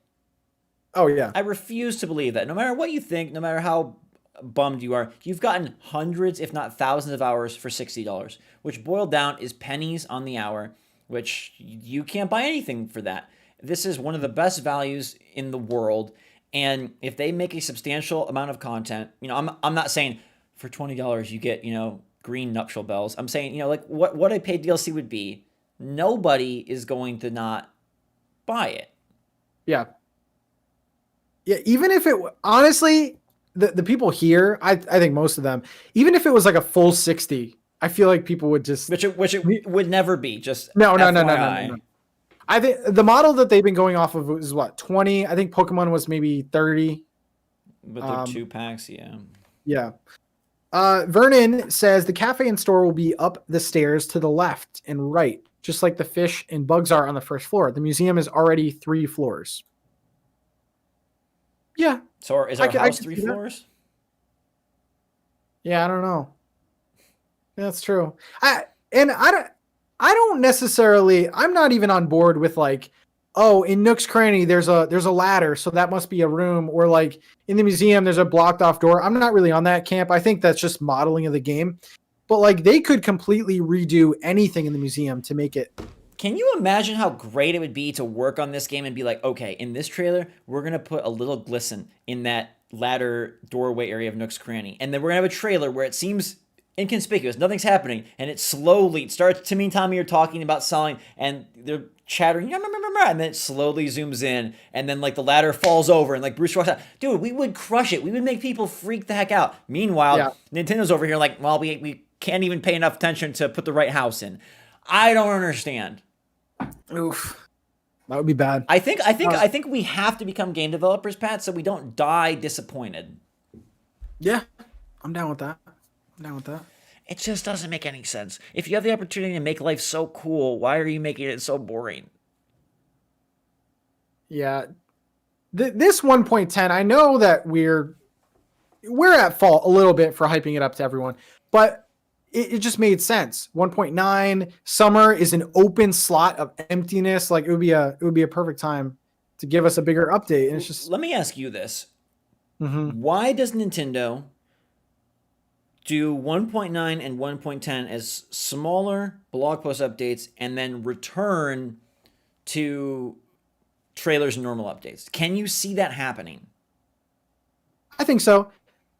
Oh yeah. I refuse to believe that. No matter what you think, no matter how bummed you are, you've gotten hundreds, if not thousands of hours for $60, which boiled down is pennies on the hour, which you can't buy anything for that. This is one of the best values in the world. And if they make a substantial amount of content, I'm not saying for $20 you get, green nuptial bells. I'm saying, you know, like what a paid DLC would be. Nobody is going to not buy it. Yeah. Yeah. Even if it honestly, the people here, I think most of them, even if it was like a full 60, I feel like people would just which it would never be. Just no. FYI. I think the model that they've been going off of is what, 20. I think Pokemon was maybe 30. With their 2-packs, yeah. Yeah. Vernon says the cafe and store will be up the stairs to the left and right, just like the fish and bugs are on the first floor. The museum is already 3 floors. Yeah. So is our house 3 floors? Yeah, I don't know. That's true. I don't necessarily. I'm not even on board with like, oh, in Nook's Cranny there's a ladder, so that must be a room, or like in the museum there's a blocked off door. I'm not really on that camp. I think that's just modeling of the game. But like they could completely redo anything in the museum to make it. Can you imagine how great it would be to work on this game and be like, okay, in this trailer, we're going to put a little glisten in that ladder doorway area of Nook's Cranny. And then we're going to have a trailer where it seems inconspicuous, nothing's happening, and it slowly starts. Timmy and Tommy are talking about selling, and they're chattering, and then it slowly zooms in, and then like the ladder falls over, and like Bruce walks out. Dude, we would crush it. We would make people freak the heck out. Meanwhile, Nintendo's over here like, well, we can't even pay enough attention to put the right house in. I don't understand. Oof, that would be bad. I think we have to become game developers, Pat, so we don't die disappointed. Yeah, I'm down with that. It just doesn't make any sense. If you have the opportunity to make life so cool, why are you making it so boring? Yeah. This 1.10, I know that we're at fault a little bit for hyping it up to everyone, but it just made sense. 1.9, summer is an open slot of emptiness. Like it would be a perfect time to give us a bigger update. And it's just, let me ask you this. Why does Nintendo do 1.9 and 1.10 as smaller blog post updates and then return to trailers and normal updates? Can you see that happening? I think so.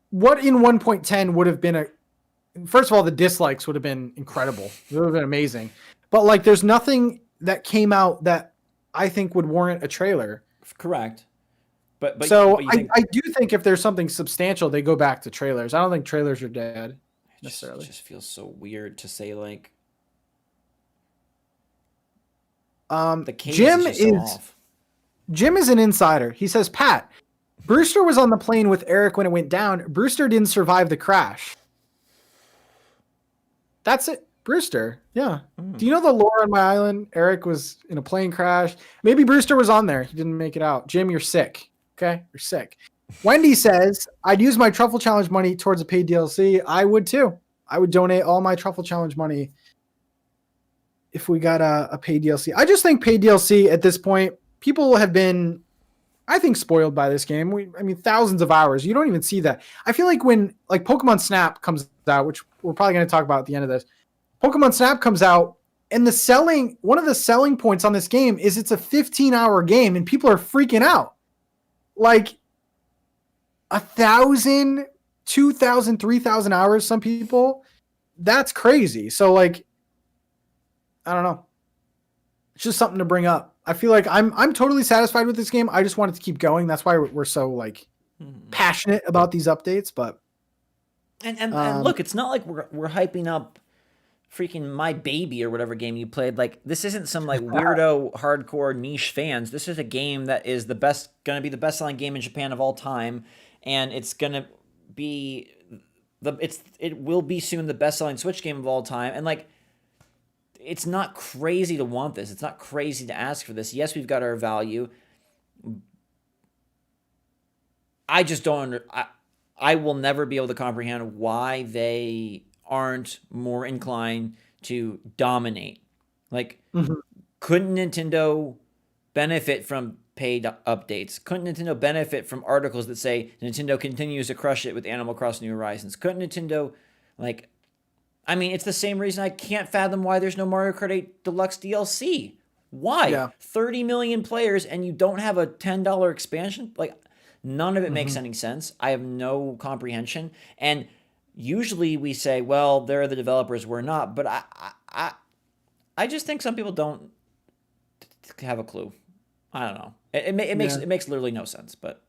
What in 1.10 would have been first of all, the dislikes would have been incredible. It would have been amazing. But like there's nothing that came out that I think would warrant a trailer. Correct. But I do think if there's something substantial, they go back to trailers. I don't think trailers are dead necessarily. It just feels so weird to say like. The Jim is an insider. He says, Pat, Brewster was on the plane with Eric when it went down. Brewster didn't survive the crash. That's it. Brewster. Yeah. Do you know the lore on my island? Eric was in a plane crash. Maybe Brewster was on there. He didn't make it out. Jim, you're sick. Okay, you're sick. Wendy says, I'd use my Truffle Challenge money towards a paid DLC. I would too. I would donate all my Truffle Challenge money if we got a paid DLC. I just think paid DLC at this point, people have been, I think, spoiled by this game. I mean, thousands of hours. You don't even see that. I feel like when like Pokemon Snap comes out, which we're probably going to talk about at the end of this, Pokemon Snap comes out, and one of the selling points on this game is it's a 15-hour game, and people are freaking out. Like 1,000, 2,000, 3,000 hours, some people, that's crazy. So like, I don't know. It's just something to bring up. I feel like I'm totally satisfied with this game. I just want it to keep going. That's why we're so like passionate about these updates. But and look, it's not like we're hyping up freaking My Baby or whatever game you played. Like this isn't some like weirdo hardcore niche fans. This is a game that is gonna be the best selling game in Japan of all time, and it's gonna be it will be soon the best selling Switch game of all time. And like, it's not crazy to want this. It's not crazy to ask for this. Yes, we've got our value. I just don't. I will never be able to comprehend why they aren't more inclined to dominate. Like, couldn't Nintendo benefit from paid updates? Couldn't Nintendo benefit from articles that say Nintendo continues to crush it with Animal Crossing New Horizons? Couldn't Nintendo, like, I mean, it's the same reason I can't fathom why there's no Mario Kart 8 Deluxe DLC. Why? Yeah. 30 million players and you don't have a $10 expansion? Like, none of it makes any sense. I have no comprehension. And usually we say, well, they're the developers, we're not. But I just think some people don't have a clue. I don't know. It makes literally no sense. But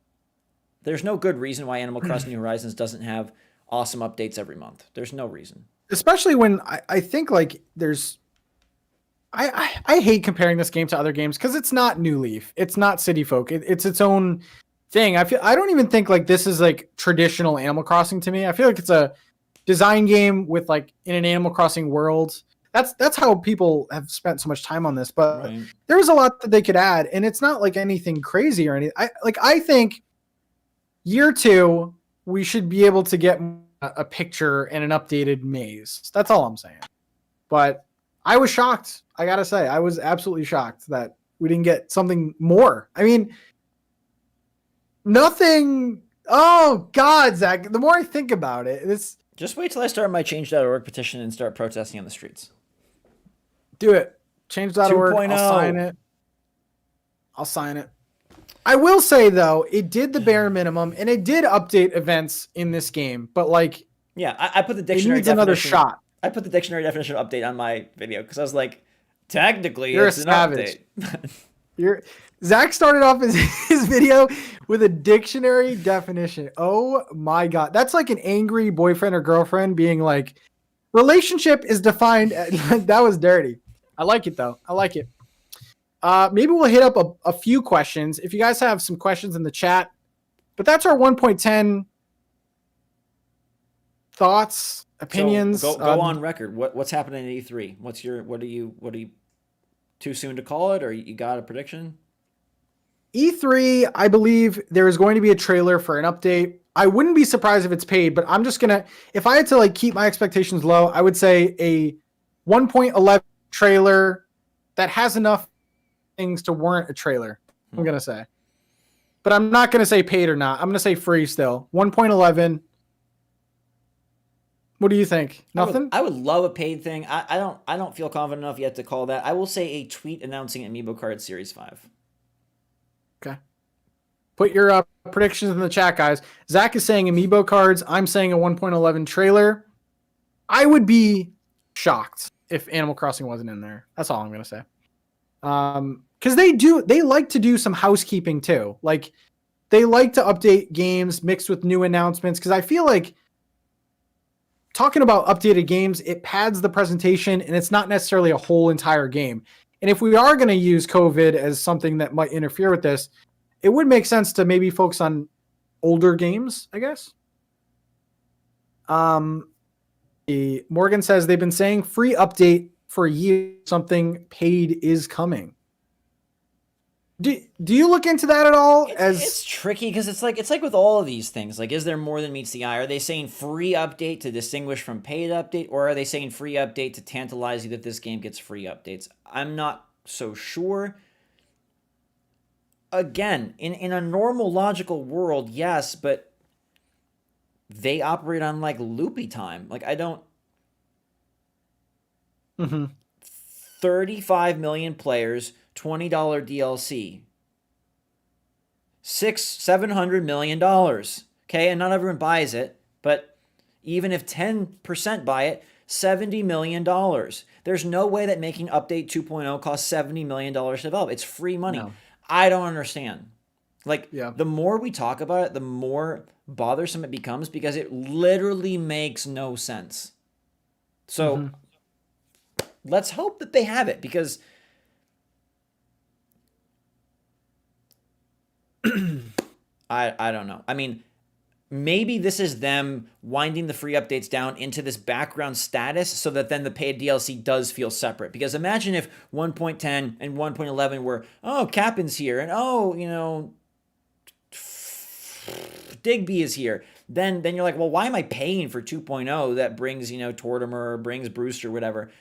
there's no good reason why Animal Crossing New Horizons doesn't have awesome updates every month. There's no reason. Especially when I think like there's, I hate comparing this game to other games because it's not New Leaf, it's not City Folk, it's its own thing. I don't even think like this is like traditional Animal Crossing to me. I feel like it's a design game with like in an Animal Crossing world. That's how people have spent so much time on this. But Right. there's a lot that they could add, and it's not like anything crazy or anything. I think year 2 we should be able to get a picture and an updated maze. That's all I'm saying. But I was shocked. I gotta say, I was absolutely shocked that we didn't get something more. I mean, nothing. Oh God, Zach. The more I think about it, it's Just wait till I start my change.org petition and start protesting on the streets. do it. Change.org. 2.0. I'll sign it. I'll sign it. I will say though, it did the bare minimum, and it did update events in this game. But like, Yeah, I put the it dictionary needs another definition. shot. I put the dictionary definition update on my video because I was like, technically, You're it's a an savage. update. Zach started off his video with a dictionary definition. Oh my God. That's like an angry boyfriend or girlfriend being like, relationship is defined. That was dirty. I like it though. I like it. Maybe we'll hit up a few questions. If you guys have some questions in the chat, but that's our 1.10 thoughts, opinions. So go on record. What's happening at E3? What are you too soon to call it, or you got a prediction? E3, I believe there is going to be a trailer for an update. I wouldn't be surprised if it's paid, but I'm just gonna, if I had to like keep my expectations low, I would say a 1.11 trailer that has enough things to warrant a trailer. I'm gonna say, but I'm not gonna say paid or not. I'm gonna say free still. 1.11. What do you think? Nothing? I would love a paid thing. I don't feel confident enough yet to call that. I will say a tweet announcing Amiibo Card Series 5. Okay. Put your predictions in the chat, guys. Zach is saying Amiibo cards. I'm saying a 1.11 trailer. I would be shocked if Animal Crossing wasn't in there. That's all I'm gonna say. Because they like to do some housekeeping too. Like they like to update games mixed with new announcements. Because I feel like talking about updated games, it pads the presentation and it's not necessarily a whole entire game. And if we are going to use COVID as something that might interfere with this, it would make sense to maybe focus on older games, I guess. Morgan says they've been saying free update for a year. Something paid is coming. Do you look into that at all? It's tricky because it's like with all of these things. Like, is there more than meets the eye? Are they saying free update to distinguish from paid update, or are they saying free update to tantalize you that this game gets free updates? I'm not so sure. Again, in a normal logical world, yes, but they operate on like loopy time. Like I don't. 35 million players. $20 DLC. $700 million. Okay, and not everyone buys it, but even if 10% buy it, $70 million. There's no way that making Update 2.0 costs $70 million to develop. It's free money. No. I don't understand. Like, the more we talk about it, the more bothersome it becomes because it literally makes no sense. So let's hope that they have it because I don't know. I mean, maybe this is them winding the free updates down into this background status so that then the paid DLC does feel separate. Because imagine if 1.10 and 1.11 were, oh, Captain's here, and oh, you know, Digby is here. Then you're like, well, why am I paying for 2.0 that brings, you know, Tortimer or brings Brewster or whatever?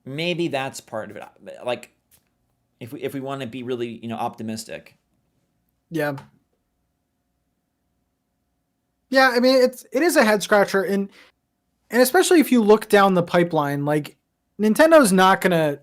Maybe that's part of it. Like, if we want to be really, you know, optimistic. Yeah. Yeah, I mean it is a head scratcher, and especially if you look down the pipeline, like Nintendo's not gonna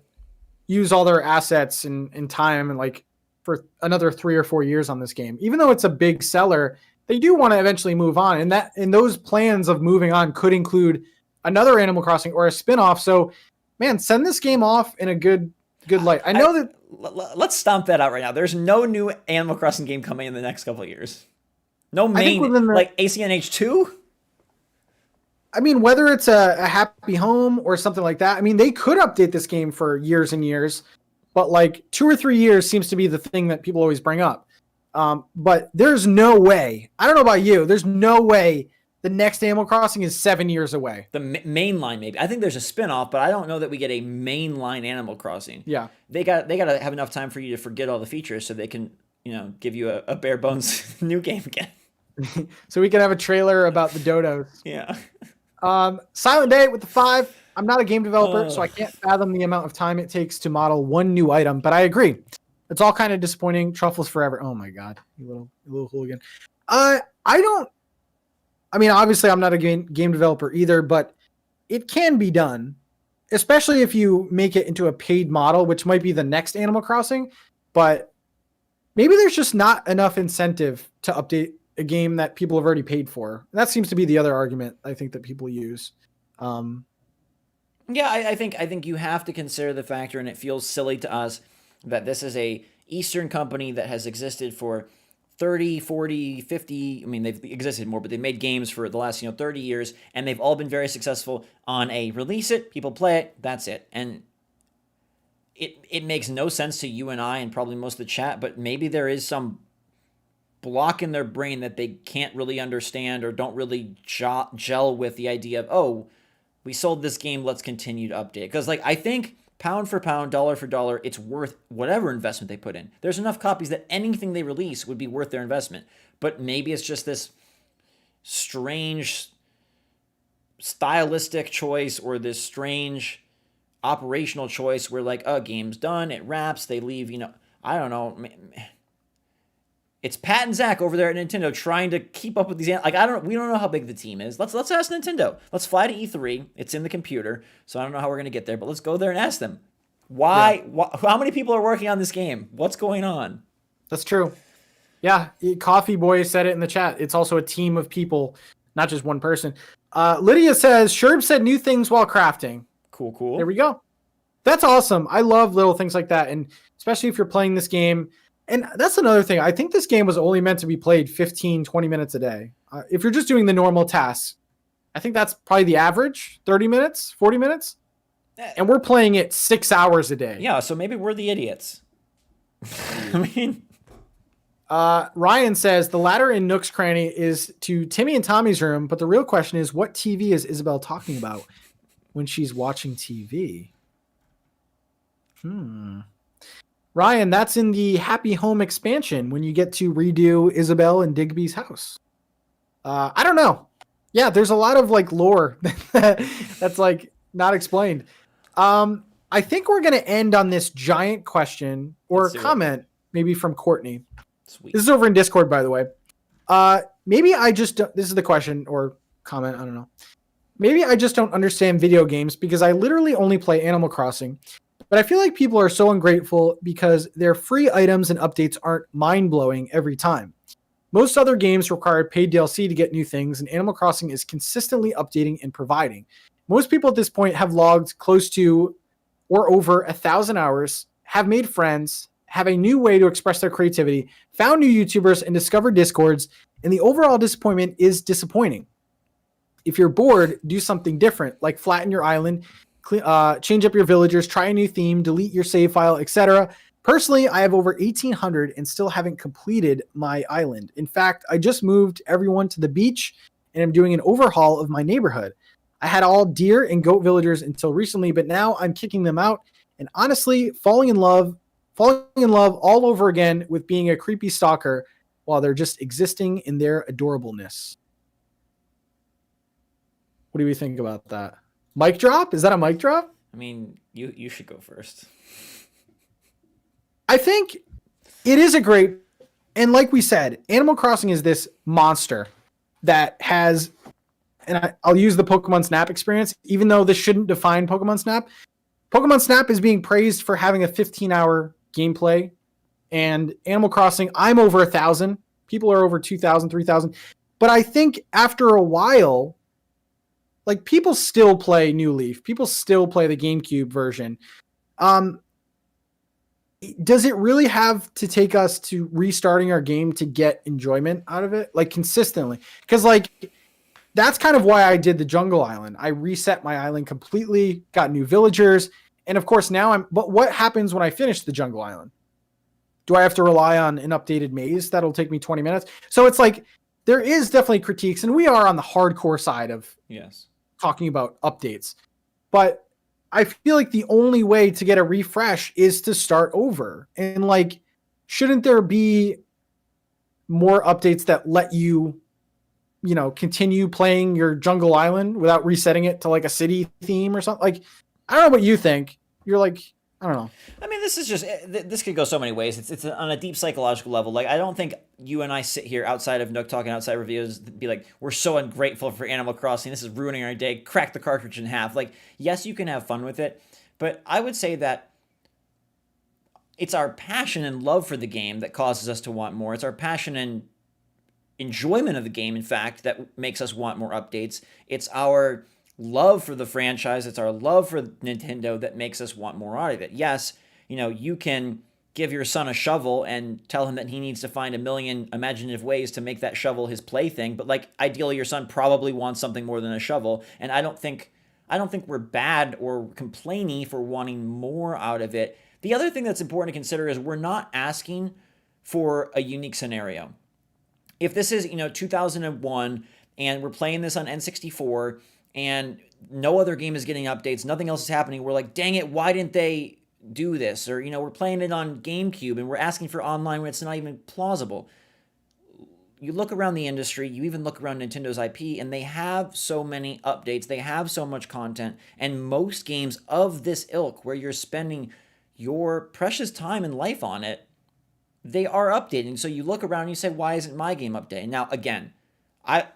use all their assets in time and like for another 3 or 4 years on this game. Even though it's a big seller, they do want to eventually move on, and those plans of moving on could include another Animal Crossing or a spinoff. So, man, send this game off in a good light. I know that. Let's stomp that out right now. There's no new Animal Crossing game coming in the next couple of years. No main, like ACNH 2? I mean, whether it's a Happy Home or something like that, I mean, they could update this game for years and years, but like 2 or 3 years seems to be the thing that people always bring up. But there's no way, I don't know about you, there's no way the next Animal Crossing is 7 years away. The mainline, maybe. I think there's a spinoff, but I don't know that we get a mainline Animal Crossing. Yeah. They got to have enough time for you to forget all the features so they can, give you a bare bones new game again. So we can have a trailer about the dodos. Yeah. Silent Day with the 5. I'm not a game developer, so I can't fathom the amount of time it takes to model one new item, but I agree. It's all kind of disappointing. Truffles forever. Oh my God. You little hooligan. I mean, obviously I'm not a game developer either, but it can be done, especially if you make it into a paid model, which might be the next Animal Crossing, but maybe there's just not enough incentive to update a game that people have already paid for. That seems to be the other argument I think that people use. Yeah, I think you have to consider the factor, and it feels silly to us that this is a Eastern company that has existed for 30, 40, 50, I mean, they've existed more, but they've made games for the last, 30 years, and they've all been very successful on a release it, people play it, that's it. And it makes no sense to you and I and probably most of the chat, but maybe there is some block in their brain that they can't really understand or don't really gel with the idea of, oh, we sold this game, let's continue to update. Because, I think pound for pound, dollar for dollar, it's worth whatever investment they put in. There's enough copies that anything they release would be worth their investment. But maybe it's just this strange stylistic choice or this strange operational choice where game's done, it wraps, they leave, I don't know. It's Pat and Zach over there at Nintendo trying to keep up with these. We don't know how big the team is. Let's ask Nintendo. Let's fly to E3. It's in the computer, so I don't know how we're gonna get there. But let's go there and ask them why. How many people are working on this game? What's going on? That's true. Yeah, Coffee Boy said it in the chat. It's also a team of people, not just one person. Lydia says Sherb said new things while crafting. Cool. There we go. That's awesome. I love little things like that, and especially if you're playing this game. And that's another thing. I think this game was only meant to be played 15, 20 minutes a day. If you're just doing the normal tasks, I think that's probably the average, 30 minutes, 40 minutes. And we're playing it 6 hours a day. Yeah, so maybe we're the idiots. I mean... Ryan says, the ladder in Nook's Cranny is to Timmy and Tommy's room, but the real question is, what TV is Isabel talking about when she's watching TV? Ryan, that's in the Happy Home expansion when you get to redo Isabel and Digby's house. I don't know. Yeah, there's a lot of lore that's not explained. I think we're going to end on this giant question or comment maybe from Courtney. Sweet. This is over in Discord, by the way. Maybe I just don't, this is the question or comment. I don't know. Maybe I just don't understand video games because I literally only play Animal Crossing. But I feel like people are so ungrateful because their free items and updates aren't mind-blowing every time. Most other games require paid DLC to get new things, and Animal Crossing is consistently updating and providing. Most people at this point have logged close to or over 1,000 hours, have made friends, have a new way to express their creativity, found new YouTubers, and discovered Discords, and the overall disappointment is disappointing. If you're bored, do something different, like flatten your island, change up your villagers, try a new theme, delete your save file, etc. Personally, I have over 1,800 and still haven't completed my island. In fact, I just moved everyone to the beach and I'm doing an overhaul of my neighborhood. I had all deer and goat villagers until recently, but now I'm kicking them out and honestly falling in love all over again with being a creepy stalker while they're just existing in their adorableness. What do we think about that? Mic drop? Is that a mic drop? I mean, you should go first. I think it is a great, and like we said, Animal Crossing is this monster that has, and I'll use the Pokemon Snap experience, even though this shouldn't define Pokemon Snap. Pokemon Snap is being praised for having a 15-hour gameplay, and Animal Crossing, I'm over 1,000. People are over 2,000, 3,000. But I think after a while, like people still play New Leaf. People still play the GameCube version. Does it really have to take us to restarting our game to get enjoyment out of it, like consistently? Because like that's kind of why I did the Jungle Island. I reset my island completely, got new villagers, and of course now I'm. But what happens when I finish the Jungle Island? Do I have to rely on an updated maze that'll take me 20 minutes? So it's like there is definitely critiques, and we are on the hardcore side of talking about updates, but I feel like the only way to get a refresh is to start over. And like, shouldn't there be more updates that let you, continue playing your Jungle Island without resetting it to like a city theme or something? Like, I don't know what you think. You're like, I don't know. I mean, this could go so many ways. It's on a deep psychological level. Like, I don't think you and I sit here outside of NookTalk and outside reviews be like, we're so ungrateful for Animal Crossing. This is ruining our day. Crack the cartridge in half. Like, yes, you can have fun with it, but I would say that it's our passion and love for the game that causes us to want more. It's our passion and enjoyment of the game, in fact, that makes us want more updates. It's our love for the franchise, it's our love for Nintendo that makes us want more out of it. Yes, you can give your son a shovel and tell him that he needs to find a million imaginative ways to make that shovel his plaything, but like ideally your son probably wants something more than a shovel, and I don't think we're bad or complainy for wanting more out of it. The other thing that's important to consider is we're not asking for a unique scenario. If this is 2001 and we're playing this on N64 and no other game is getting updates, nothing else is happening, we're like, dang it, why didn't they do this? Or, we're playing it on GameCube and we're asking for online when it's not even plausible. You look around the industry, you even look around Nintendo's IP, and they have so many updates, they have so much content, and most games of this ilk, where you're spending your precious time and life on it, they are updating. So you look around and you say, why isn't my game updating? Now, again, I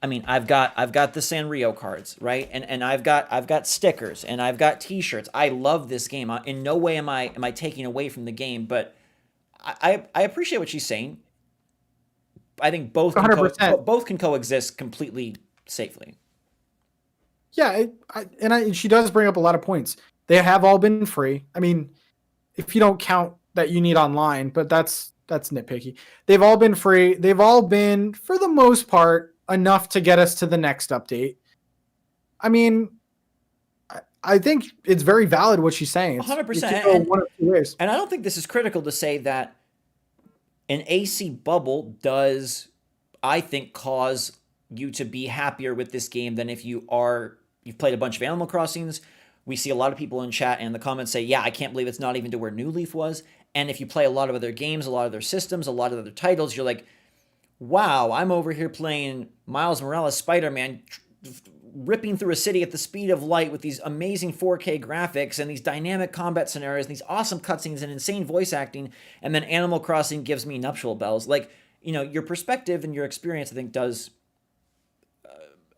mean, I've got the Sanrio cards, right? And I've got stickers and I've got T-shirts. I love this game. In no way am I taking away from the game, but I appreciate what she's saying. I think both can coexist completely safely. Yeah, she does bring up a lot of points. They have all been free. I mean, if you don't count that you need online, but that's nitpicky. They've all been free. They've all been, for the most part, enough to get us to the next update. I mean, I think it's very valid what she's saying. 100%. One of two ways. And I don't think this is critical to say that an AC bubble does, I think, cause you to be happier with this game than if you've played a bunch of Animal Crossings. We see a lot of people in chat and in the comments say, yeah, I can't believe it's not even to where New Leaf was. And if you play a lot of other games, a lot of their systems, a lot of other titles, you're like, wow, I'm over here playing Miles Morales Spider-Man, ripping through a city at the speed of light with these amazing 4K graphics and these dynamic combat scenarios, and these awesome cutscenes and insane voice acting, and then Animal Crossing gives me nuptial bells. Like, your perspective and your experience, I think, does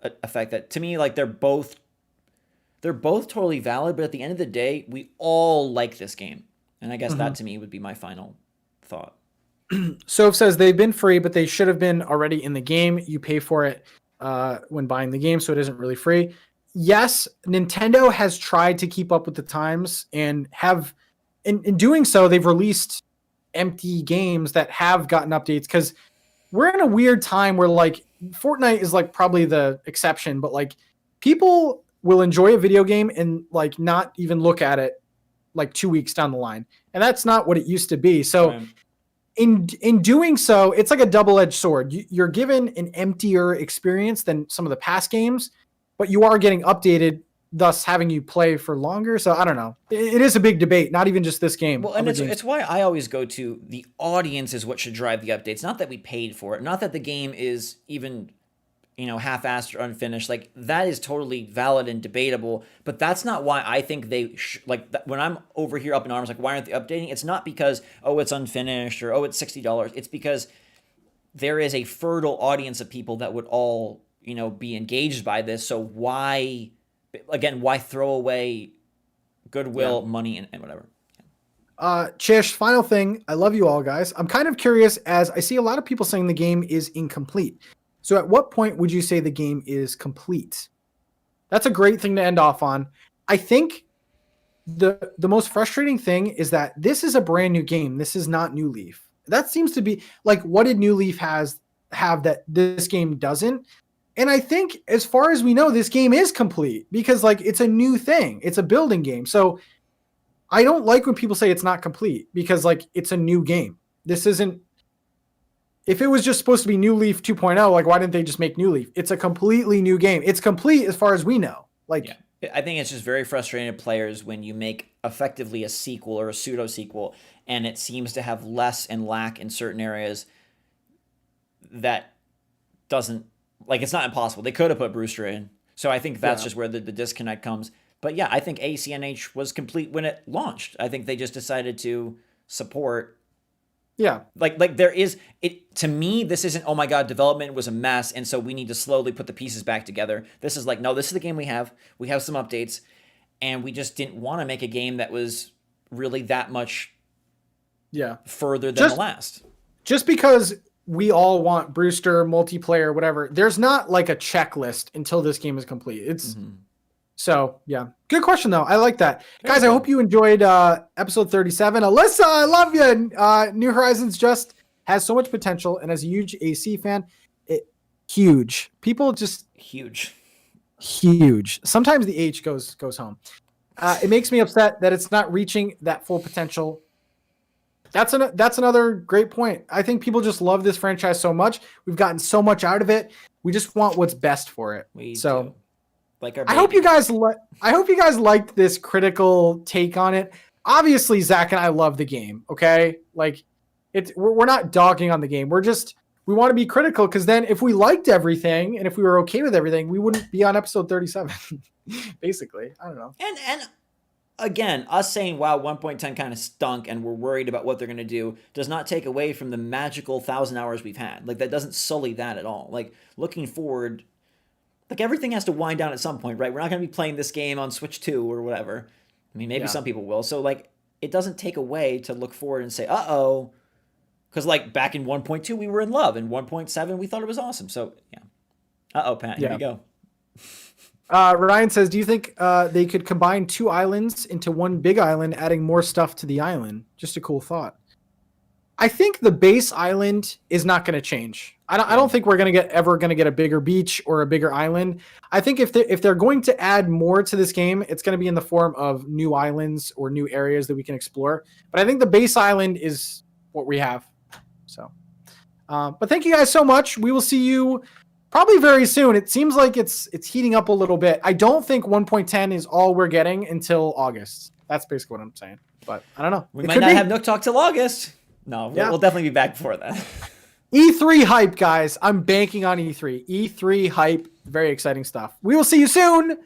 affect that. To me, like, they're both totally valid, but at the end of the day, we all like this game. And I guess that, to me, would be my final thought. Soph says they've been free, but they should have been already in the game. You pay for it when buying the game, so it isn't really free. Yes, Nintendo has tried to keep up with the times and have, in doing so, they've released empty games that have gotten updates, because we're in a weird time where like Fortnite is like probably the exception, but like people will enjoy a video game and like not even look at it like 2 weeks down the line. And that's not what it used to be. So Right. In doing so, it's like a double-edged sword. You're given an emptier experience than some of the past games, but you are getting updated, thus having you play for longer. So I don't know. It is a big debate, not even just this game. Well, and it's why I always go to the audience is what should drive the updates, not that we paid for it, not that the game is even, half-assed or unfinished. Like, that is totally valid and debatable, but that's not why I think they when I'm over here up in arms, like, why aren't they updating? It's not because, oh, it's unfinished or, oh, it's $60. It's because there is a fertile audience of people that would all, be engaged by this. So why throw away goodwill, money, and whatever? Chish, final thing. I love you all, guys. I'm kind of curious as I see a lot of people saying the game is incomplete. So at what point would you say the game is complete? That's a great thing to end off on. I think the most frustrating thing is that this is a brand new game. This is not New Leaf. That seems to be like, what did New Leaf have that this game doesn't? And I think as far as we know, this game is complete because like it's a new thing. It's a building game. So I don't like when people say it's not complete because like it's a new game. This isn't, if it was just supposed to be New Leaf 2.0, like why didn't they just make New Leaf? It's a completely new game. It's complete as far as we know. Like, yeah. I think it's just very frustrating to players when you make effectively a sequel or a pseudo sequel and it seems to have less and lack in certain areas that doesn't, like, it's not impossible. They could have put Brewster in. So I think that's just where the disconnect comes. But yeah, I think ACNH was complete when it launched. I think they just decided to support. Yeah. Like there is it to me, this isn't, oh my God, development was a mess. And so we need to slowly put the pieces back together. This is like, no, this is the game we have. We have some updates. And we just didn't want to make a game that was really that much further than the last. Just because we all want Brewster, multiplayer, whatever, there's not like a checklist until this game is complete. It's so yeah. Good question though. I like that. Very Guys, good. I hope you enjoyed episode 37. Alyssa, I love you. New Horizons just has so much potential, and as a huge AC fan, huge. People just huge. Sometimes the H goes home. It makes me upset that it's not reaching that full potential. That's another great point. I think people just love this franchise so much. We've gotten so much out of it. We just want what's best for it. We do. Like our I hope you guys liked this critical take on it. Obviously, Zach and I love the game. Okay, like we're not dogging on the game. We want to be critical because then if we liked everything and if we were okay with everything, we wouldn't be on episode 37. Basically, I don't know. And again, us saying, wow, 1.10 kind of stunk and we're worried about what they're going to do does not take away from the magical 1,000 hours we've had. Like, that doesn't sully that at all. Like, looking forward, like, everything has to wind down at some point, right? We're not going to be playing this game on Switch 2 or whatever. I mean, maybe some people will. So, like, it doesn't take away to look forward and say, uh-oh. Because, like, back in 1.2, we were in love. And 1.7, we thought it was awesome. So, yeah. Uh-oh, Pat. Here we go. Ryan says, do you think they could combine 2 islands into one big island, adding more stuff to the island? Just a cool thought. I think the base island is not going to change. I don't think we're ever going to get a bigger beach or a bigger island. I think if they're going to add more to this game, it's going to be in the form of new islands or new areas that we can explore. But I think the base island is what we have. So, but thank you guys so much. We will see you probably very soon. It seems like it's heating up a little bit. I don't think 1.10 is all we're getting until August. That's basically what I'm saying. But I don't know. We might not have NookTalk till August. No, we'll definitely be back before that. E3 hype, guys. I'm banking on E3. E3 hype. Very exciting stuff. We will see you soon.